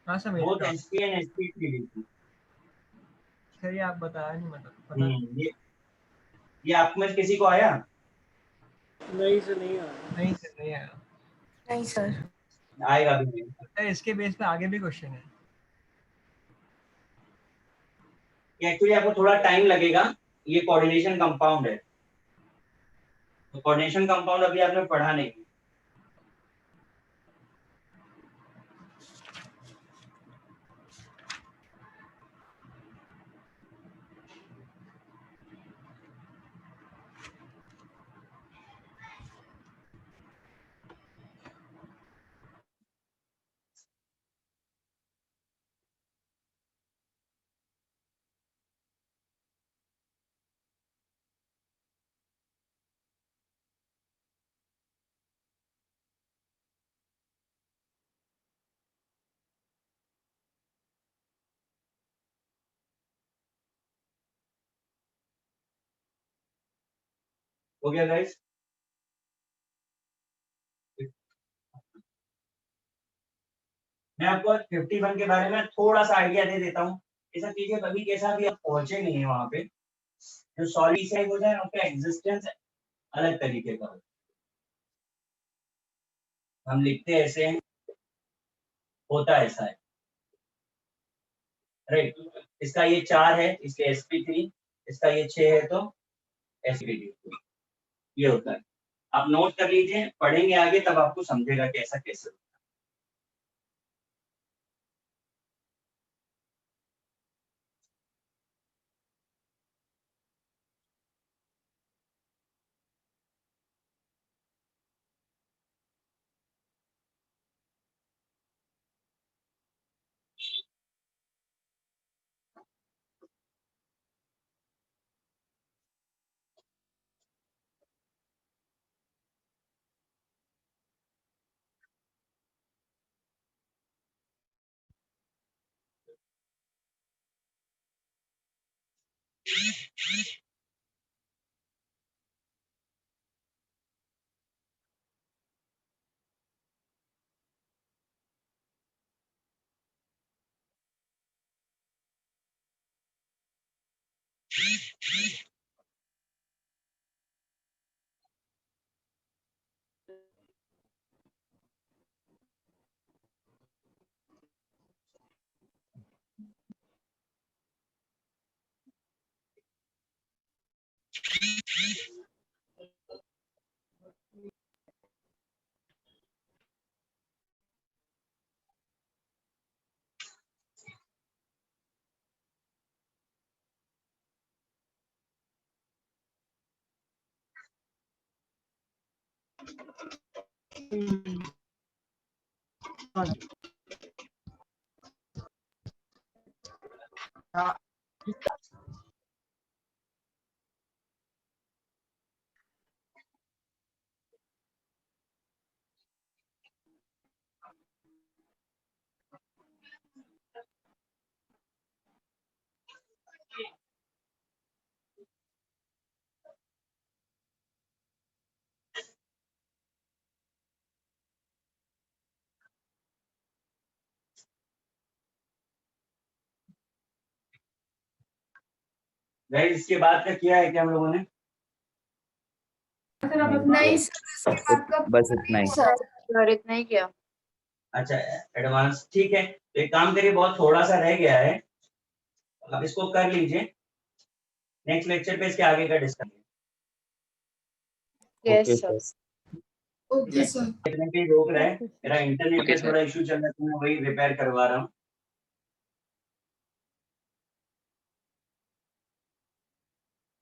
[SPEAKER 3] हाँ सर मेरे
[SPEAKER 1] बोथ
[SPEAKER 3] को
[SPEAKER 1] sp and sp3
[SPEAKER 3] सर ये आप बताया नहीं, मतलब पता
[SPEAKER 1] ये आप में किसी को आया?
[SPEAKER 6] नहीं से नहीं आया।
[SPEAKER 3] नहीं सर, नहीं आया।
[SPEAKER 4] नहीं सर।
[SPEAKER 1] आएगा भी।
[SPEAKER 3] सर इसके बेस पे आगे भी क्वेश्चन है।
[SPEAKER 1] एक्चुअली आपको थोड़ा टाइम लगेगा, ये कोऑर्डिनेशन कंपाउंड है, तो कोऑर्डिनेशन कंपाउंड अभी आपने पढ़ा नहीं। हो गया गाइस? मैं आपको 51 के बारे में थोड़ा सा आइडिया दे देता हूँ। ऐसा कीजिए कभी कैसा भी आप पहुंचे नहीं है वहां पे, जो सॉलिड से हो जाए उनका एग्जिस्टेंस अलग तरीके का हो। हम लिखते ऐसे हैं, होता ऐसा है, राइट? इसका ये 4 है इसलिए sp3, इसका ये 6 है तो sp2, ये होता है। आप नोट कर लीजिए, पढ़ेंगे आगे तब आपको समझेगा कि ऐसा कैसे होता है। गाइस इसके बाद का किया है क्या हम लोगों ने?
[SPEAKER 4] नहीं सर, इसके बाद का
[SPEAKER 9] बस इतना ही।
[SPEAKER 4] सर
[SPEAKER 10] सर इतना ही किया।
[SPEAKER 1] अच्छा एडवांस ठीक है, तो एक काम करिए, बहुत थोड़ा सा रह गया है, आप इसको कर लीजिए, नेक्स्ट लेक्चर पे इसके आगे का discuss
[SPEAKER 10] yes
[SPEAKER 9] okay
[SPEAKER 10] sir.
[SPEAKER 9] Sir.
[SPEAKER 7] Okay sir.
[SPEAKER 1] रोक रहा है,
[SPEAKER 8] Okay.
[SPEAKER 1] मेरा इंटरनेट
[SPEAKER 5] Okay,
[SPEAKER 1] का
[SPEAKER 5] sir.
[SPEAKER 1] थोड़ा इशू चल रहा है, तो मैं वही रिपेयर करवा रहा हूँ।